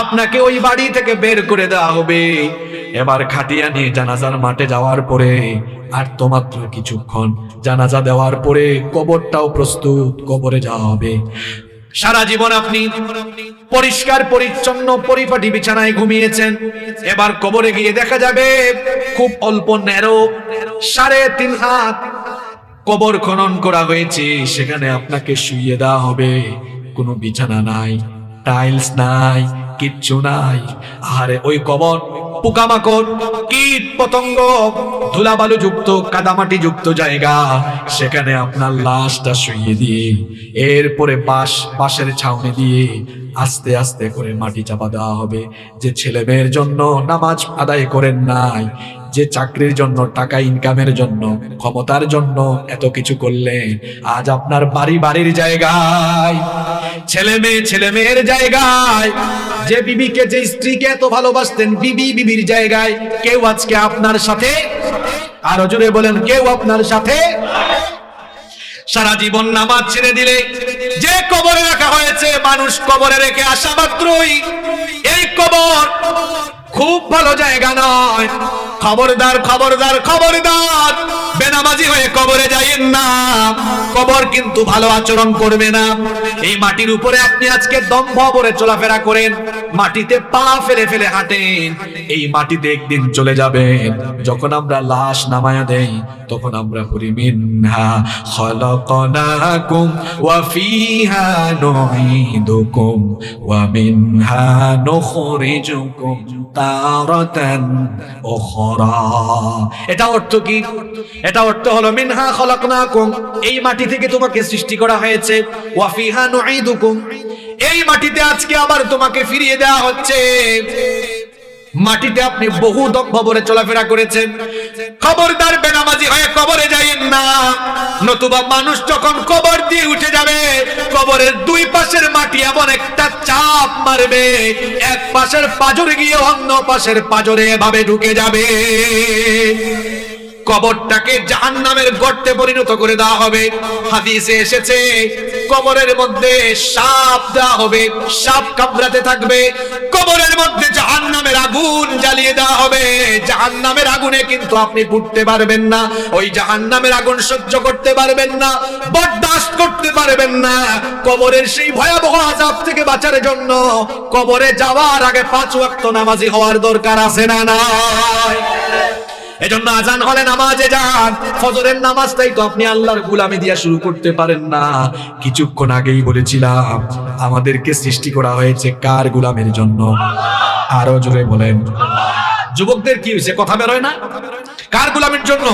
আপনাকে ওই বাড়ি থেকে বের করে দেওয়া হবে। এবার খাটিয়া নিয়ে জানাজার মাঠে যাওয়ার পরে আর তো মাত্র কিছুক্ষণ, জানাজা দেওয়ার পরে কবরটাও প্রস্তুত, কবরে যাওয়া হবে। সারা জীবন আপনি পরিষ্কার পরিচ্ছন্ন পরিপাটি বিছানায় ঘুমিয়েছেন। এবার কবরে গিয়ে দেখা যাবে খুব অল্প ন্যারো 3.5 হাত কবর খনন করা হয়েছে। সেখানে আপনাকে শুইয়ে দেওয়া হবে। কোনো বিছানা নাই, টাইলস নাই, কিচ্ছু নাই। আরে ওই কবর পোকামাকড়, কীট পতঙ্গ, ধুলাবালু যুক্ত, কাদামাটি যুক্ত জায়গা। সেখানে আপনার লাশটা শুইয়ে দিয়ে এরপরে বাঁশের ছাউনি দিয়ে আস্তে আস্তে করে মাটি চাপা দেওয়া হবে। যে ছেলে মেয়ের জন্য নামাজ আদায় করেন নাই, যে চাকরির জন্য, টাকা ইনকামের জন্য, ক্ষমতার জন্য এত কিছু করলেন, আজ আপনার বাড়ির জায়গায়, ছেলে মেয়ের জায়গায়, যে বিবিকে, যে স্ত্রীকে এত ভালোবাসতেন, বিবির জায়গায় কেউ আজকে আপনার সাথে, আরো জোরে বলেন, কেউ আপনার সাথে। সারা জীবন নামাজ ছেড়ে দিলে যে কবরে রাখা হয়েছে, মানুষ কবরে রেখে আসা মাত্রই এই কবর খুব ভালো জায়গা নয়। খবরদার খবরদার খবরদার, বেনামাজি হয়ে কবরে যাইয়েন না। কবর কিন্তু ভালো আচরণ করবে না। এই মাটির উপরে আপনি আজকে দম্ভ ভরে চলাফেরা করেন, মাটিতে পা ফেলে ফেলে হাঁটেন, এই মাটিতে একদিন চলে যাবেন। যখন আমরা লাশ নামায়া দেই, তখন আমরা পড়ি মিনহা খালাকনাকুম ওয়া ফিহা নুঈদুকুম ওয়া মিনহা নুখরিজুকুম তারাতান উখরা। এটা অর্থ কি? এটা অর্থ হলো মিনহা খালাকনাকুম, এই মাটি থেকে তোমাকে সৃষ্টি করা হয়েছে, ওয়া ফিহা নুঈদুকুম, এই মাটিতে আজকে আবার তোমাকে ফিরিয়ে দেওয়া হচ্ছে। মাটিতে আপনি বহু দম্ভরে চলাফেরা করেছেন, খবরদার বেনামাজি হয়ে কবরে যাইয়েন না। নতুবা মানুষ যখন কবর দিয়ে উঠে যাবে, কবরের 2 পাশের মাটি এমন একটা চাপ মারবে, এক পাশের পাঁজরে গিয়ে অন্য পাশের পাঁজরে এভাবে ঢুকে যাবে। কবরটাকে জাহান্নামের গর্তে পরিণত করে দেওয়া হবে। হাদিসে এসেছে কবরের মধ্যে সাপ দেওয়া হবে, সাপ কামড়াতে থাকবে। কবরের মধ্যে জাহান্নামের আগুন জ্বালিয়ে দেওয়া হবে। জাহান্নামের আগুনে কিন্তু আপনি পুড়তে পারবেন না, ওই জাহান্নামের আগুন সহ্য করতে পারবেন না, বরদাস্ত করতে পারবেন না। কবরের সেই ভয়াবহ আযাব থেকে বাঁচার জন্য কবরে যাওয়ার আগে 5 ওয়াক্ত নামাজি হওয়ার দরকার আছে না নাই? এজন্য আজান হলে নামাজে যান। ফজরের নামাজটাই তো আপনি আল্লাহর গোলামি দিয়া শুরু করতে পারেন না। কিছুক্ষণ আগেই বলেছিলাম, আমাদেরকে সৃষ্টি করা হয়েছে কার গোলামের জন্য? আরো জোরে বলেন। যুবকদের কি হয়েছে? কথা বেরোয় না? কার গোলামের জন্য?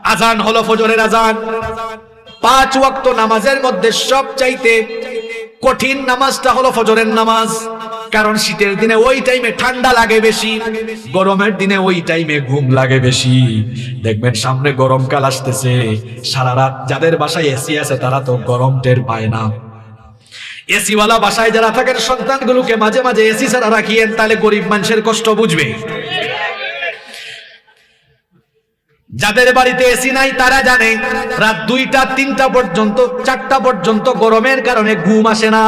আজান হলো ফজরের আজান। 5 ওয়াক্ত নামাজের মধ্যে সবচাইতে কঠিন নামাজটা হলো ফজরের নামাজ। কারণ শীতের দিনে ওই টাইমে ঠান্ডা লাগে বেশি, গরমের দিনে ওই টাইমে ঘুম লাগে বেশি। দেখবেন সামনে গরমকাল আসতেছে, সারা রাত যাদের বাসায় এসি আছে তারা তো গরম টের পায় না। এসিওয়ালা বাসায় যারা থাকেন সন্তানগুলোকে মাঝে মাঝে এসি ছাড়া রাখিয়েন, তাহলে গরিব মানুষের কষ্ট বুঝবে। যাদের বাড়িতে এসি নাই তারা জানে রাত 2টা 3টা পর্যন্ত 4টা পর্যন্ত গরমের কারণে ঘুম আসে না।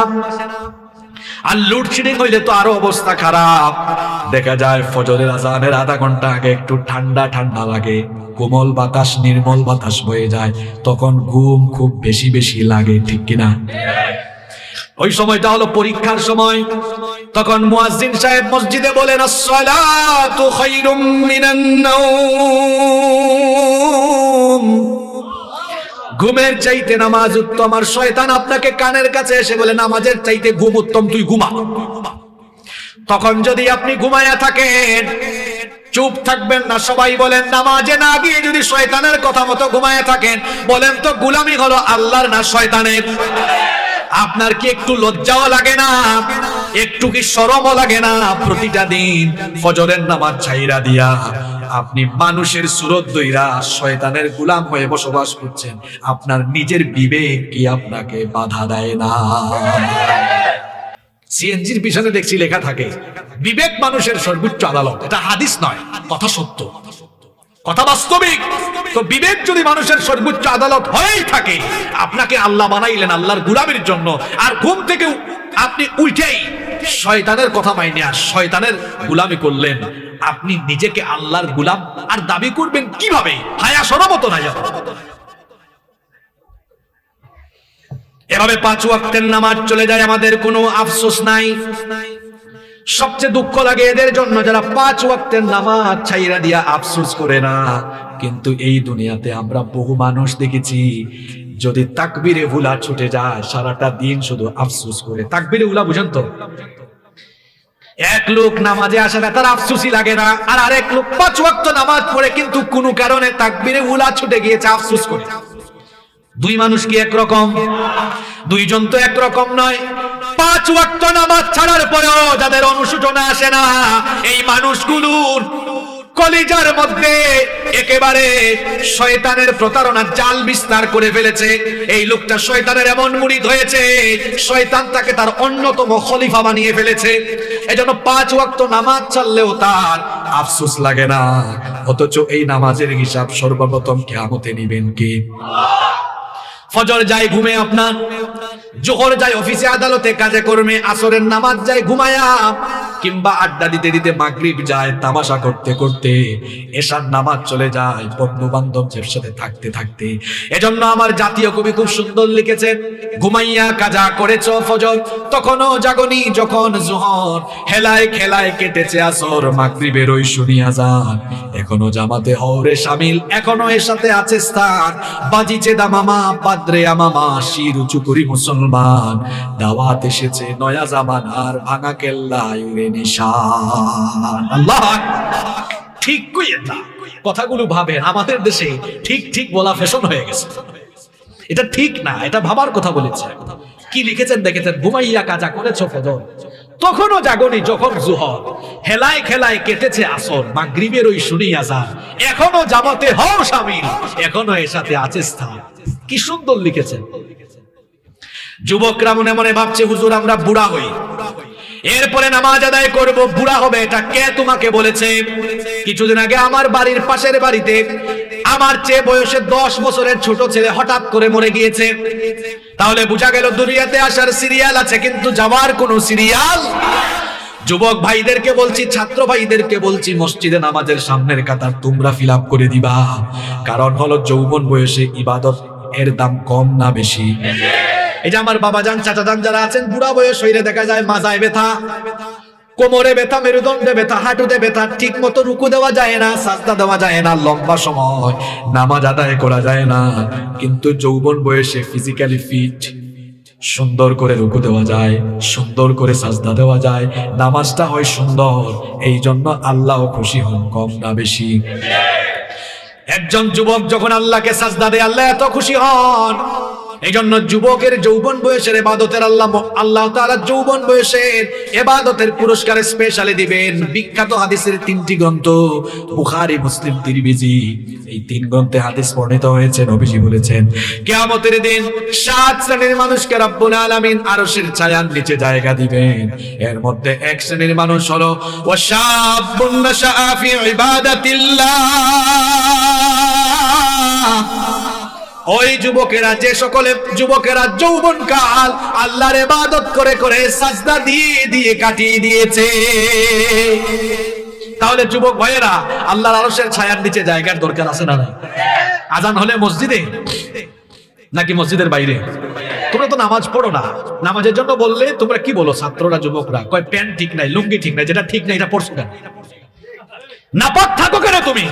আর লোডশেডিং হইলে তো আরো অবস্থা খারাপ। দেখা যায় ফজরের আজানের আধা ঘন্টা আগে একটু ঠান্ডা ঠান্ডা লাগে, কোমল বাতাস নির্মল বাতাস বয়ে যায়, তখন ঘুম খুব বেশি বেশি লাগে, ঠিক কিনা? ওই সময়টা হলো পরীক্ষার সময়। তখন মুয়াজ্জিন সাহেব মসজিদে বলেন, আসসালাতু খায়রুম মিনান নাওম, ঘুমের চাইতে নামাজ উত্তম। আর শয়তান আপনাকে কানের কাছে এসে বলে নামাজের চাইতে ঘুম উত্তম, তুই ঘুমা। তখন যদি আপনি ঘুমায়া থাকেন, চুপ থাকবেন না। সবাই বলেন নামাজে না গিয়ে যদি শয়তানের কথা মতো ঘুমায়া থাকেন, বলেন তো গোলামি হলো আল্লাহর না শয়তানের? আপনার কি একটু লজ্জাও লাগে না? একটু কি শরমও লাগে না? প্রতিটা দিন ফজরের নামাজ ছাইরা দিয়া আপনি মানুষের সুরত দইরা শয়তানের গোলাম হয়ে বসবাস করছেন। আপনার নিজের বিবেক কি আপনাকে বাধা দেয় না? সিএনজির পিছনে দেখছি লেখা থাকে বিবেক মানুষের সর্বোচ্চ আদালত। এটা হাদিস নয়, কথা সত্য, কথা বাস্তবিক। তো বিবেক যদি মানুষের সর্বোচ্চ আদালত হয়েই থাকে, আপনাকে আল্লাহ বানাইলেন আল্লাহর গোলামের জন্য, আর ঘুম থেকে আপনি উঠেই শয়তানের কথা মাইনে আর শয়তানের গোলামি করলেন, আপনি নিজেকে আল্লাহর গোলাম আর দাবি করবেন কিভাবে? হায়া শরম তো না যাবে। এভাবে 5 ওয়াক্তের নামাজ চলে যায়, আমাদের কোনো আফসোস নাই। সবচেয়ে দুঃখ লাগে এদের জন্য যারা 5 ওয়াক্তের নামাজ ছাইরা দিয়া আফসোস করে না। কিন্তু এই দুনিয়াতে আমরা বহু মানুষ দেখেছি, যদি তাকবীরে উলা ছুটে যায় সারাটা দিন শুধু আফসোস করে। তাকবীরে উলা বুঝেন তো? এক লোক নামাজে আসে না, তার আফসোসই লাগে না, আর আরেক লোক 5 ওয়াক্ত নামাজ পড়ে কিন্তু কোনো কারণে তাকবীরে উলা ছুটে গিয়েছে, আফসোস করে। দুই মানুষ কি একরকম? দুইজন তো একরকম নয়। 5 ওয়াক্ত নামাজ ছাড়ার পরেও যাদের অনুশোচনা আসে না, এই মানুষগুলোর কলিজার মধ্যে একেবারে শয়তানের প্রতারণার জাল বিস্তার করে ফেলেছে। এই লোকটা শয়তানের এমন মুরিদ হয়েছে, শয়তান তাকে তার অন্যতম খলিফা বানিয়ে ফেলেছে। এজন্য 5 ওয়াক্ত নামাজ ছাড়লেও তার আফসোস লাগে না, অথচ এই নামাজের হিসাব সর্বপ্রথম কিয়ামতে নিবেন কে? ফজর যায় ঘুমে আপনার, জোহর যায় অফিসে আদালতে কাজে কর্মে, আসরের নামাজ যায় ঘুমায়া, কিংবা আড্ডা দিতে দিতে মাগরিব যায় তামাশা করতে করতে, এশার নামাজ চলে যায় বন্ধু বান্ধবদের সাথে থাকতে থাকতে। এজন্য আমার জাতীয় কবি খুব সুন্দর লিখেছেন, ঘুমাইয়া কাজা করেছ ফজর, তখনও জাগনি যখন জোহর, হেলায় খেলায় কেটেছে আসর, মাগরিবের ওই শুনিয়া যান, এখনো জামাতে হওরে শামিল, এখনো এর সাথে আছে স্থান, বাজিছে দামামা পাদ্রে আমামা, শির উঁচু করি মুসলমান, দাওয়াত এসেছে নয়া জামানার, ভাঙা কেল্লায় উড়ে নিশান। আল্লাহ ঠিক কইয়েন না, কথাগুলো ভাবেন। আমাদের দেশে ঠিক ঠিক বলা ফ্যাশন হয়ে গেছে, এটা ঠিক না, এটা ভাবার কথা বলেছে। কি লিখেছেন দেখেছেন, ঘুমাইয়া কাজা করেছ ফজর, তখনও জাগনি যখন জোহর, হেলায় খেলায় কেটেছে আসর, মাগরিবের ওই শুনিয়া যান, এখনো জামাতে হও শামিল, এখনো এর সাথে আছে স্থান। কি সুন্দর লিখেছেন। যুবকরা মনে মনে ভাবছে হুজুর আমরা বুড়া হই, এরপরে নামাজ আদায় করব, বুড়া হবে, এটা কে তোমাকে বলেছে? কিছুদিন আগে আমার বাড়ির পাশের বাড়িতে আমার চেয়ে বয়সে 10 বছরের ছোট ছেলে হঠাৎ করে মরে গিয়েছে। তাহলে বোঝা গেল দুনিয়াতে আসার সিরিয়াল আছে, কিন্তু যাওয়ার কোনো সিরিয়াল। যুবক ভাইদেরকে বলছি, ছাত্র ভাইদেরকে বলছি, মসজিদে নামাজের সামনের কাতার তোমরা ফিল আপ করে দিবা। কারণ হলো যৌবন বয়সে ইবাদত এর দাম কম না বেশি? এই যে আমার বাবাজান চাচাজান যারা আছেন, বুড়া বয়স হইলে দেখা যায় মাজায় ব্যথা, কোমরে ব্যথা, মেরুদণ্ডে ব্যথা, হাঁটুতে ব্যথা, ঠিক মতো রুকু দেওয়া যায় না, সাজদা দেওয়া যায় না, লম্বা সময় নামাজ আদায় করা যায় না। কিন্তু যৌবন বয়সে ফিজিক্যালি ফিট, সুন্দর করে রুকু দেওয়া যায়, সুন্দর করে সাজদা দেওয়া যায়, নামাজটা হয় সুন্দর। এই জন্য আল্লাহ খুশি হন, কম না বেশি? একজন যুবক যখন আল্লাহকে সাজদা দেয় আল্লাহ এত খুশি হন। এই জন্য যুবকের যৌবন বয়সের ইবাদতের আল্লাহ তাআলা যৌবন বয়সের ইবাদতের পুরস্কার স্পেশালি দিবেন। বিখ্যাত হাদিসের 3টি গ্রন্থ বুখারী, মুসলিম, তিরমিজি, এই 3 গ্রন্থে হাদিস বর্ণিত হয়েছে। নবীজি বলেছেন কিয়ামতের দিন 7 শ্রেণীর মানুষকে রব্বুল আলামিন আরশের ছায়ার নিচে জায়গা দিবেন। এর মধ্যে এক শ্রেণীর মানুষ হলো ওয়াশাবুন নাশাআ ফি ইবাদাতিল্লাহ। ওই যুবকেরা, যে সকলে যুবকেরা যৌবনকাল আল্লাহর ইবাদত করে করে সাজদা দিয়ে দিয়ে কাটিয়ে দিয়েছে। তাহলে যুবক ভাইয়েরা, আল্লাহর আরশের ছায়ার নিচে জায়গার দরকার আছে না? আজান হলে মসজিদে নাকি মসজিদের বাইরে? তোমরা তো নামাজ পড়ো না। নামাজের জন্য বললে তোমরা কি বলো? ছাত্ররা, যুবকরা কয় প্যান্ট ঠিক নাই, লুঙ্গি ঠিক নাই। যেটা ঠিক নাই এটা পড়ছো কেন? নাপাক থাকো কেন তুমি?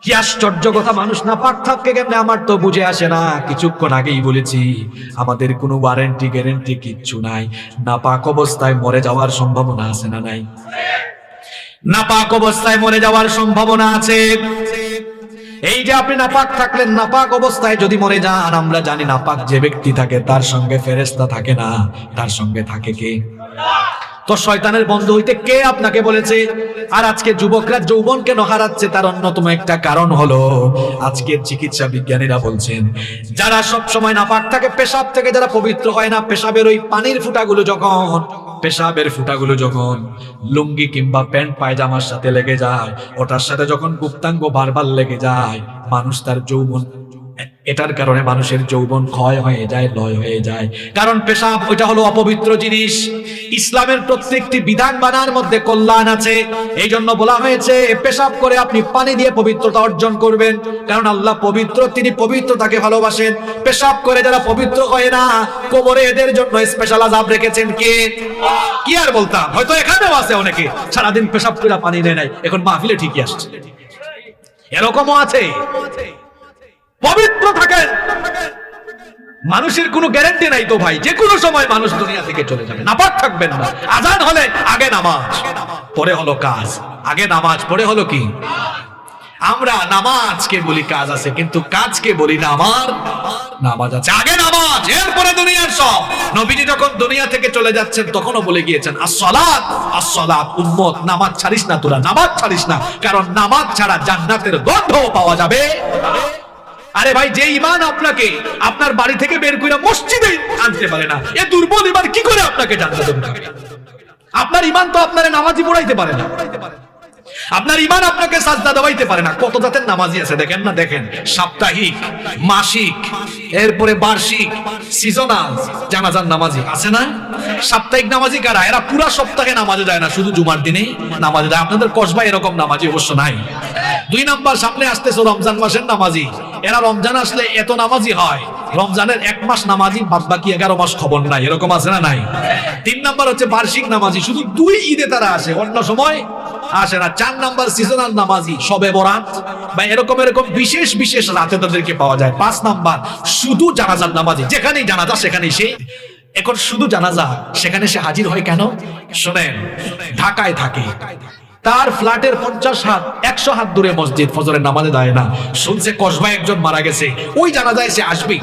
কি আশ্চর্য কথা, মানুষ নাপাক থাকে কেমনে আমার তো বুঝে আসে না। কিছুক্ষণ আগেই বলেছি আমাদের কোনো ওয়ারেন্টি গ্যারেন্টি কিচ্ছু নাই। নাপাক অবস্থায় মরে যাওয়ার সম্ভাবনা আছে না নাই? নাপাক অবস্থায় মরে যাওয়ার সম্ভাবনা আছে। এই যে আপনি নাপাক থাকলেন, নাপাক অবস্থায় যদি মরে যান, আমরা জানি নাপাক যে ব্যক্তি থাকে তার সঙ্গে ফেরেশতা থাকে না, তার সঙ্গে থাকে কে? তো শয়তানের বন্ধু হইতে কে আপনাকে বলেছে? আর আজকে যুবকরা যৌবন কেন হারাচ্ছে তার অন্যতম একটা কারণ হলো আজকের চিকিৎসা বিজ্ঞানীরা বলছেন যারা সব সময় নাপাক থাকে, পেশাব থেকে যারা পবিত্র হয় না, পেশাবের ওই পানির ফুটাগুলো যখন লুঙ্গি কিংবা প্যান্ট পায়জামার সাথে লেগে যায়, ওটার সাথে যখন গুপ্তাঙ্গ বারবার লেগে যায়, মানুষ তার যৌবন, এটার কারণে মানুষের যৌবন ক্ষয় হয়ে যায়, লয় হয়ে যায়। কারণ পেশাব ওইটা হলো অপবিত্র জিনিস। ইসলামের প্রত্যেকটি বিধান বানার মধ্যে কল্যাণ আছে। এই জন্য বলা হয়েছে পেশাব করে আপনি পানি দিয়ে পবিত্রতা অর্জন করবেন, কারণ আল্লাহ পবিত্র, তিনি পবিত্রতাকে ভালোবাসেন। পেশাব করে যারা পবিত্র হয় না, কবরে এদের জন্য স্পেশাল আযাব রেখেছেন কে? কি আর বলতাম, হয়তো এখানেও আছে অনেকে সারাদিন পেশাব করে পানি নেয় নাই, এখন মাহফিলে ঠিকই আসছে। এরকমও আছে। পবিত্র থাকেন, মানুষের কোনো গ্যারান্টি নাই তো ভাই, যে কোনো সময় মানুষ দুনিয়া থেকে চলে যাবে। নাপাক থাকবেন না। আজান হলে আগে নামাজ, পরে হলো কাজ। আগে নামাজ, পরে হলো কি? আমরা নামাজকে বলি কাজ আছে, কিন্তু কাজকে বলি না আমার নামাজ আছে। আগে নামাজ, এরপরে দুনিয়ার সব। নবীজি যখন দুনিয়া থেকে চলে যাচ্ছেন তখনও বলে গিয়েছেন আসসালাত আসসালাত, উম্মত নামাজ ছাড়িস না, তোরা নামাজ ছাড়িস না, কারণ নামাজ ছাড়া জান্নাতের গন্ধ পাওয়া যাবে। আরে ভাই, যে ঈমান আপনাকে আপনার বাড়ি থেকে বের করে মসজিদে আনতে পারে না, এ দুর্বল ঈমান কি করে আপনাকে জান্নাতে ঢোকাবে? আপনার ঈমান তো আপনারে নামাজি পড়াইতে পারে না, আপনার ঈমান আপনাকে সাজদা দেওয়াইতে পারে না। কত জাতের নামাজি আছে দেখেন না, দেখেন সাপ্তাহিক, মাসিক, এরপরে বার্ষিক, সিজনাল জানাজার নামাজি আছে না? সাপ্তাহিক নামাজি কারা? এরা পুরা সপ্তাহে নামাজে যায় না, শুধু জুমার দিনে নামাজে যায়। আপনাদের কসবায় এরকম নামাজি অবশ্য নাই। 2 নাম্বার, সামনে আসতেছে রমজান মাসের নামাজি। এরা রমজান আসলে এত নামাজি হয়, রমজানের 1 মাস নামাজি, বাদ বাকি 11 মাস খবর নাই। এরকম আছে না নাই? 3 নাম্বার হচ্ছে বার্ষিক নামাজি, শুধু 2 ঈদে তারা আসে, অন্য সময় আসে না। 4 নাম্বার সিজনাল নামাজি, শবে বরাত বা এরকম বিশেষ বিশেষ রাতে তাদেরকে পাওয়া যায়। 5 নাম্বার শুধু জানাজার নামাজি, যেখানেই জানাজা সেখানেই সে। এখন শুধু জানাজা, সেখানে সে হাজির হয় কেন? শোনেন, ঢাকায় থাকে, তার ফ্ল্যাটের 50 হাত 100 হাত দূরে মসজিদ, ফজরের নামাজে দাঁড়ায় না। শুনছে কসবায় একজন মারা গেছে, ওই জানাজায় সে আসবেই।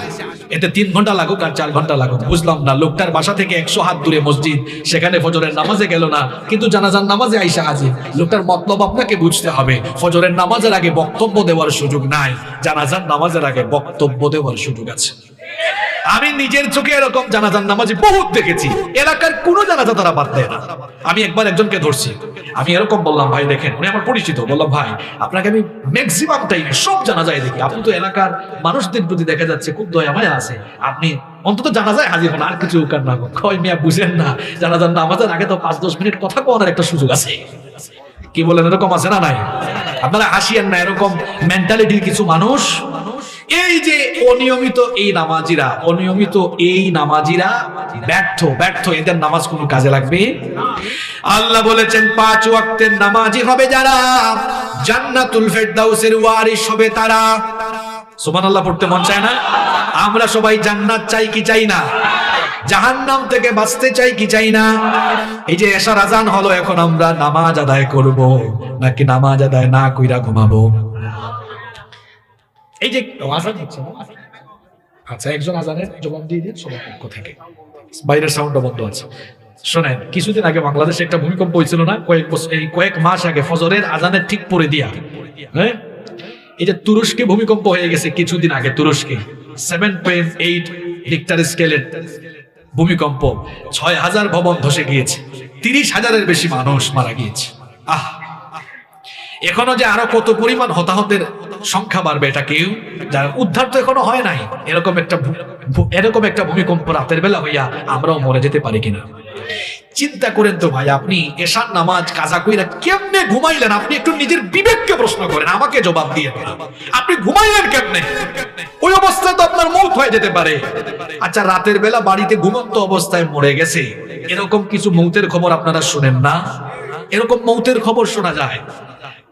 এতে 3 ঘন্টা লাগুক আর 4 ঘন্টা লাগুক, বুঝলাম না। লোকটার বাসা থেকে 100 হাত দূরে মসজিদ, সেখানে ফজরের নামাজে গেল না, কিন্তু জানাজার নামাজে আইসা হাজির। লোকটার মতলব আপনাকে বুঝতে হবে। ফজরের নামাজের আগে বক্তব্য দেওয়ার সুযোগ নাই, জানাজার নামাজের আগে বক্তব্য দেওয়ার সুযোগ আছে। আমি নিজের চোখে এরকম জানাজার নামাজি বহুত দেখেছি। এলাকার কোনো জানাজা তারা বাদ দেয় না। আমি একবার একজনকে ধরছি, আমি এরকম বললাম, ভাই দেখেন, উনি আমার পরিচিত, বললাম ভাই আপনাকে আমি ম্যাক্সিমাম টাইমে সব জানাজায় দেখি, আপনি তো এলাকার মানুষদের প্রতি দেখা যাচ্ছে খুব দয়া মায়া আছে, আপনি অন্তত জানাজায় হাজির হন, আর কিছু কার না। কই মিয়া বুঝেন না, জানাজার নামাজের আগে তো 5-10 মিনিট কথা কোয়ার একটা সুযোগ আছে। কি বলেন, এরকম আছে না নাই? আপনারা হাসিয়েন না, এরকম মেন্টালিটির কিছু মানুষ। এই যে অনিয়মিত এই নামাজিরা ব্যর্থ, এদের নামাজ কোনো কাজে লাগবে? আল্লাহ বলেছেন 5 ওয়াক্তের নামাজি হবে যারা, জান্নাতুল ফেরদাউসের ওয়ারিস হবে তারা। সুবহানাল্লাহ পড়তে মন চায় না? আমরা সবাই জান্নাত চাই কি চাই না? জাহান্নাম থেকে বাঁচতে চাই কি চাই না? এই যে এশার আজান হলো, এখন আমরা নামাজ আদায় করব নাকি নামাজ আদায় না কইরা ঘুমাবো? এই যে আজান হচ্ছে না? আচ্ছা, একজন আজানের জবাব দিয়ে দিন সবার পক্ষ থেকে। বাইরের সাউন্ডটা বন্ধ আছে। শোনেন, কিছুদিন আগে বাংলাদেশে একটা ভূমিকম্প হয়েছিল না? কয়েক মাস আগে ফজরের আজানের ঠিক পরে দিয়া, হ্যাঁ, এই যে তুরস্কে ভূমিকম্প হয়ে গেছে কিছুদিন আগে। তুরস্কে 7.8 রিক্টার স্কেলের ভূমিকম্প, 6,000 ভবন ধসে গিয়েছে, 30,000-এর বেশি মানুষ মারা গিয়েছে। এখনো যে আরো কত পরিমাণ হতাহতের সংখ্যা বাড়বে এটা কেউ যার উদ্ধার তো এখনো হয় নাই। এরকম একটা ভূমিকম্প রাতের বেলা হইয়া আমরাও মরে যেতে পারি কিনা চিন্তা করেন তো ভাই। আপনি এশার নামাজ কাজা কইরা কেমনে ঘুমাইলেন? আপনি একটু নিজের বিবেককে প্রশ্ন করেন, আমাকে জবাব দিয়ে দেন। আপনি ঘুমাইলেন কেমনে? ওই অবস্থায় তো আপনার মৌত হয়ে যেতে পারে। আচ্ছা, রাতের বেলা বাড়িতে ঘুমন্ত অবস্থায় মরে গেছে, এরকম কিছু মৌতের খবর আপনারা শুনেন না? এরকম মৌতের খবর শোনা যায়।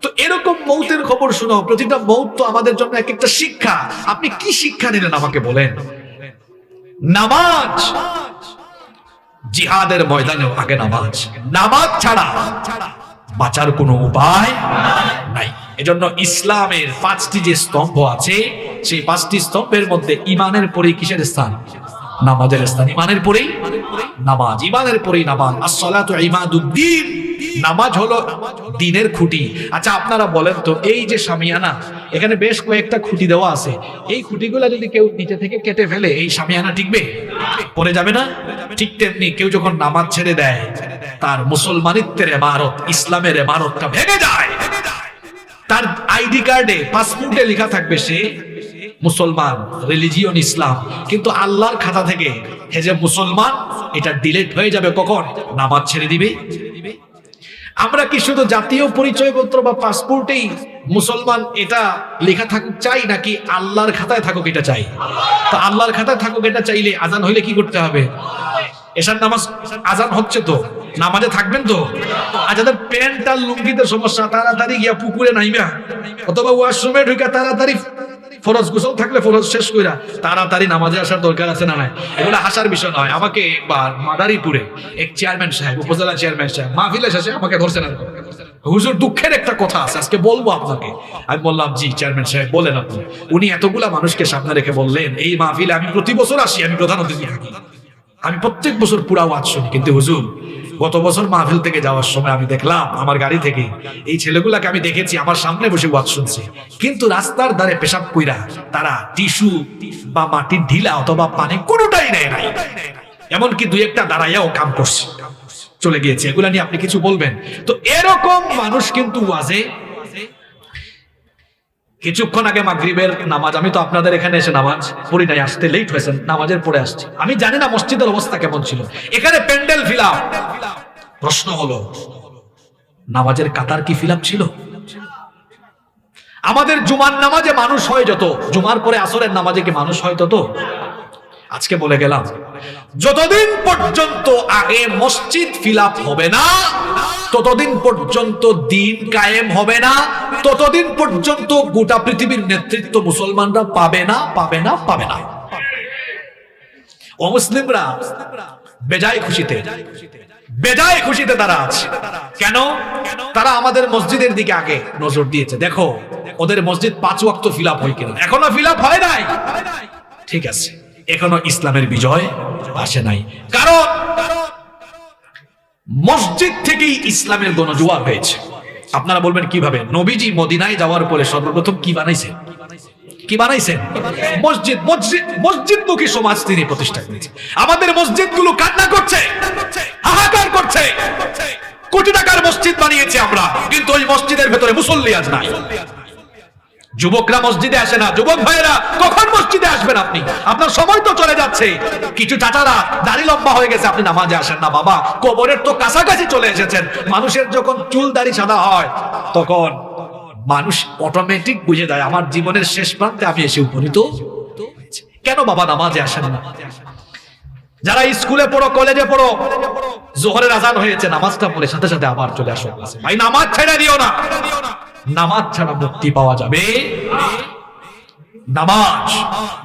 তো এরকম মৌতের খবর শোনো, প্রতিটা মৌত তো আমাদের জন্য এক একটা শিক্ষা। আপনি কি শিক্ষা নিলেন আমাকে বলেন? নামাজ, জিহাদের ময়দানেও আগে নামাজ। নামাজ ছাড়া বাঁচার কোনো উপায় নাই। এজন্য ইসলামের 5টি যে স্তম্ভ আছে, সেই 5টি স্তম্ভের মধ্যে ইমানের পরে কিসের স্থান? নামাজের স্থান। ইমানের পরেই নামাজ, ইমানের পরেই নামাজ। আসসালাতু ইমাদুদ্দিন, নামাজ হলো দ্বীনের খুঁটি। আচ্ছা, আপনারা বলেন তো, এই যে শামিয়ানা, এখানে বেশ কয়েকটা খুঁটি দেওয়া আছে, এই খুঁটিগুলা যদি কেউ নিচে থেকে কেটে ফেলে, এই শামিয়ানা টিকবে? পড়ে যাবে না? ঠিক তেমনি কেউ যখন নামাজ ছেড়ে দেয়, তার মুসলমানিত্বের ইমারত, ইসলামের ইমারতটা ভেঙে যায়। তার আইডি কার্ডে, পাসপোর্টে লেখা থাকবে সে মুসলমান, রিলিজিয়ন ইসলাম, কিন্তু আল্লাহর খাতা থেকে হে যে মুসলমান, এটা ডিলিট হয়ে যাবে কখন? নামাজ ছেড়ে দিবে। আমরা কি শুধু জাতীয় পরিচয়পত্র বা পাসপোর্টেই মুসলমান এটা লেখা থাকুক চাই, নাকি আল্লাহর খাতায় থাকুক এটা চাই? তো আল্লাহর খাতায় থাকুক এটা চাইলে আজান হইলে কি করতে হবে? এশার নামাজ আজান হচ্ছে তো, নামাজে থাকবেন তো। আর যাদের প্যান্ট আর লুঙ্গিতে সমস্যা, তাড়াতাড়ি গিয়া পুকুরে নাইবা, অথবা ওয়াশরুমে ঢুকে তাড়াতাড়ি ফরজ গোসল থাকলে ফরজ শেষ কইরা তাড়াতাড়ি নামাজে আসার দরকার আছে না নাই? এগুলো হাসার বিষয় নয়। আমাকে একবার মাদারীপুরে এক চেয়ারম্যান সাহেব, উপজেলা চেয়ারম্যান সাহেব, মাহফিলে শেষে আমাকে ধরছেন, হুজুর দুঃখের একটা কথা আছে, আজকে বলবো আপনাকে। আমি বললাম, জি চেয়ারম্যান সাহেব বলেন আপনি। উনি এতগুলা মানুষকে সামনে রেখে বললেন, এই মাহফিলে আমি প্রতি বছর আসি, আমি প্রধান অতিথি থাকি, আমি প্রত্যেক বছর পুরা ওয়াজ শুনি, কিন্তু হুজুর গত বছর মাহফিল থেকে যাওয়ার সময় আমি দেখলাম আমার গাড়ি থেকে এই ছেলেগুলাকে আমি দেখেছি আমার সামনে বসে ওয়াজ শুনছে, কিন্তু রাস্তার ধারে পেশাব কইরা তারা টিস্যু বা মাটির ঢিলা অথবা পানি কোনোটাই নেয় নাই, এমনকি দুই একটা দাঁড়াইয়াও কাম করছে, চলে গিয়েছে। এগুলা নিয়ে আপনি কিছু বলবেন? তো এরকম মানুষ কিন্তু ওয়াজে। কিছুক্ষণ আগে মাগরিবের নামাজ, আমি তো আপনাদের এখানে এসে নামাজ পড়ি নাই, আসতে লেট হয়েছে, নামাজের পরে আসছি। আমি জানি না মসজিদের অবস্থা কেমন ছিল, এখানে প্যান্ডেল ফিলাপ। প্রশ্ন হলো, নামাজের কাতার কি ফিলাপ ছিল? আমাদের জুমার নামাজে মানুষ হয় যত, জুমার পরে আসরের নামাজে কি মানুষ হয় তত? আজকে বলে গেলাম, যতদিন পর্যন্ত আগে মসজিদ ফিলাপ হবে না, ততদিন পর্যন্ত দিন কায়েম হবে না, ততদিন পর্যন্ত গোটা পৃথিবীর নেতৃত্ব মুসলমানরা পাবে না, পাবে না, পাবে না। অমুসলিমরা বেজায় খুশিতে তারা আছে। কেন? তারা আমাদের মসজিদের দিকে আগে নজর দিয়েছে। দেখো ওদের মসজিদ 5 ওয়াক্ত ফিলাপ হয় কিনা। এখনো ফিলাপ হয় নাই, ঠিক আছে, এখনো ইসলামের বিজয় আসে নাই। কারণ মসজিদ থেকেই ইসলামের গণজোয়ার হয়েছে। আপনারা বলবেন কিভাবে? নবীজি মদিনায় যাওয়ার পরে সর্বপ্রথম কি বানাইছেন? মসজিদমুখী সমাজ তিনি প্রতিষ্ঠা করেছেন। আমাদের মসজিদগুলো কান্না করছে, হাহাকার করছে, কোটি টাকার মসজিদ বানিয়েছে আমরা, কিন্তু ওই মসজিদের ভেতরে মুসল্লি আজ নাই। যুবকরা মসজিদে আসে না। যুবক ভাইয়েরা, কখন মসজিদে আসবেন আপনি? আপনার সময় তো চলে যাচ্ছে। কিছু চাচারা দাড়ি লম্বা হয়ে গেছে, আপনি নামাজে আসেন না। বাবা, কবরের তো কাছাকাছি চলে এসেছেন। মানুষের যখন চুল দাড়ি সাদা হয়, তখন মানুষ অটোমেটিক বুঝে যায় আমার জীবনের শেষ প্রান্তে আমি এসে উপনীত হয়েছি। কেন বাবা নামাজে আসেন না? যারা স্কুলে পড়ো, কলেজে পড়ো, জোহরের আজান হয়েছে, নামাজটা পড়ে সাথে সাথে আবার চলে আসো ক্লাসে। ভাই নামাজ ছেড়ে দিও না। নামাজ ছাড়া মুক্তি পাওয়া যাবে। নামাজ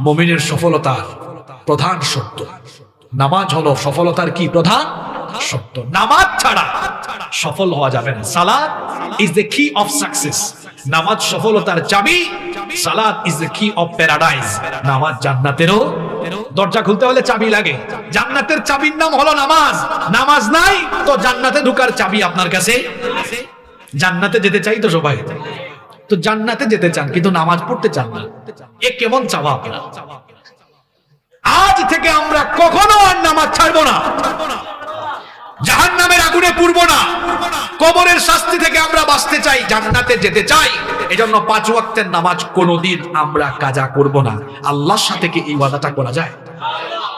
মুমিনের সফলতার প্রধান শর্ত। নামাজ হলো সফলতার কি প্রধান সত্য। নামাজ ছাড়া সফল হওয়া যাবে না। সালাত ইজ দ্য কি অফ সাকসেস। নামাজ সফলতার চাবি। সালাত ইজ দ্য কি অফ প্যারাডাইস। নামাজ জান্নাতেরও দরজা খুলতে হলে চাবি লাগে। জান্নাতের চাবির নাম হলো নামাজ। নামাজ নাই তো জান্নাতে ঢোকার চাবি আপনার কাছে। জান্নাতে যেতে চাই তো সবাই, তো জান্নাতে যেতে চান কিন্তু নামাজ পড়তে চান না, এ কেমন চাওয়া আপনার? আজ থেকে আমরা কখনো আর নামাজ ছাড়বো না, জাহান্নামের আগুনে পুড়বো না, কবরের শাস্তি থেকে আমরা বাঁচতে চাই, জান্নাতে যেতে চাই। এজন্য 5 ওয়াক্তের নামাজ কোনোদিন আমরা কাজা করব না। আল্লাহর সাথে কি এই ওয়াদাটা করা যায়?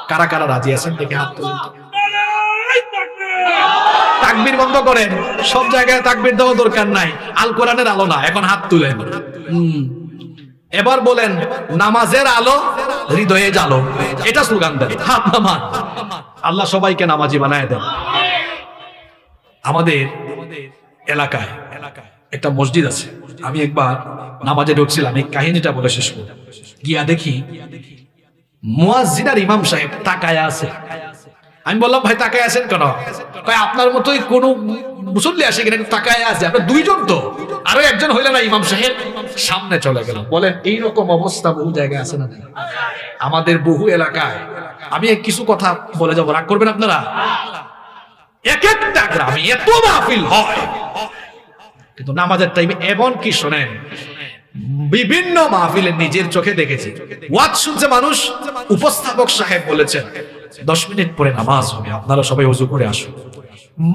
কারা কারা রাজি আছেন দেখে হাত তুলুন। তাকবীর বন্ধ করেন, সব জায়গায় তাকবীর দেওয়া দরকার নাই, আল কোরআনের আলো না, এখন হাত তুলেন। এবার বলেন নামাজের আলো হৃদয়ে জালো, এটা স্লোগান দেন, হাত নামান। আল্লাহ সবাইকে নামাজি বানায় দেন। আমাদের এলাকায় একটা মসজিদ আছে, আমি একবার নামাজে ঢুকছিলাম, এই কাহিনীটা বলে শেষ করব। গিয়া দেখি মুয়াজ্জিন আর ইমাম সাহেব তাকায়া আছে। আমি বললাম ভাই তাকায় আছেন কেন? কয় আপনার মতোই কোন মুসল্লি আসে কিনা তাকায় আছে, আপনার দুইজন তো, আরো একজন হইলেন না ইমাম সাহেব। সামনে চলে গেলাম। বলেন এইরকম অবস্থা বহু জায়গায় আছে না আমাদের বহু এলাকায়? আমি কিছু কথা বলে যাবো, রাগ করবেন আপনারা? এক একটা গ্রামে এত মাহফিল হয়, কিন্তু নামাজের টাইমে এমন কি শোনেন, বিভিন্ন মাহফিলে নিজের চোখে দেখেছি, ওয়াজ শুনছে মানুষ, উপস্থাপক সাহেব বলেছেন 10 মিনিট পরে নামাজ হবে, আপনারা সবাই ওযু করে আসুন।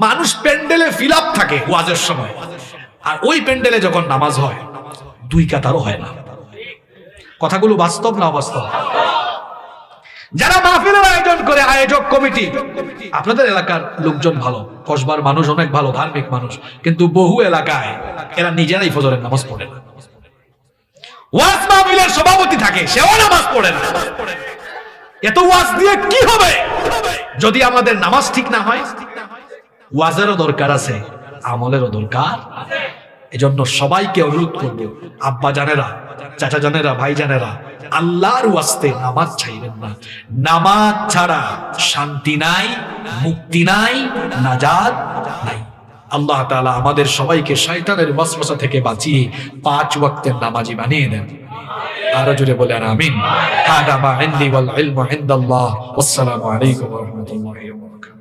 মানুষ প্যান্ডেলে ফিল আপ থাকে ওয়াজের সময়, আর ওই প্যান্ডেলে যখন নামাজ হয় 2 কাতারও হয় না। কথাগুলো বাস্তব না অবাস্তব? যারা মাহফিলের আয়োজন করে, আয়োজক কমিটি, আপনাদের এলাকার লোকজন ভালো, কসবার মানুষ অনেক ভালো, ধার্মিক মানুষ, কিন্তু বহু এলাকায় এরা নিজেরাই ফজরের নামাজ পড়ে না। ওয়াজ মাহফিলের সভাপতি থাকে, সেও নামাজ পড়ে না। এত ওয়াজ দিয়ে কি হবে যদি আমাদের নামাজ ঠিক না হয়? ওয়াজেরও দরকার আছে, আমলেরও দরকার। এজন্য সবাইকে অনুরোধ করব, আব্বা জানেরা, চাচা জানেরা, ভাই জানেরা, আল্লাহর ওয়াস্তে নামাজ ছাইবেন না। নামাজ ছাড়া শান্তি নাই, মুক্তি নাই, নাজাত নাই। আল্লাহ তাআলা আমাদের সবাইকে শয়তানের ওয়াসওয়াসা থেকে বাঁচিয়ে 5 ওয়াক্তের নামাজি বানিয়ে দেন। আরো জোরে বলেন আমিন। হাদা মা ইনদি ওয়াল ইলমু ইনদাল্লাহ। আসসালামু আলাইকুম ওয়া রাহমাতুল্লাহি ওয়া বারাকাতুহু।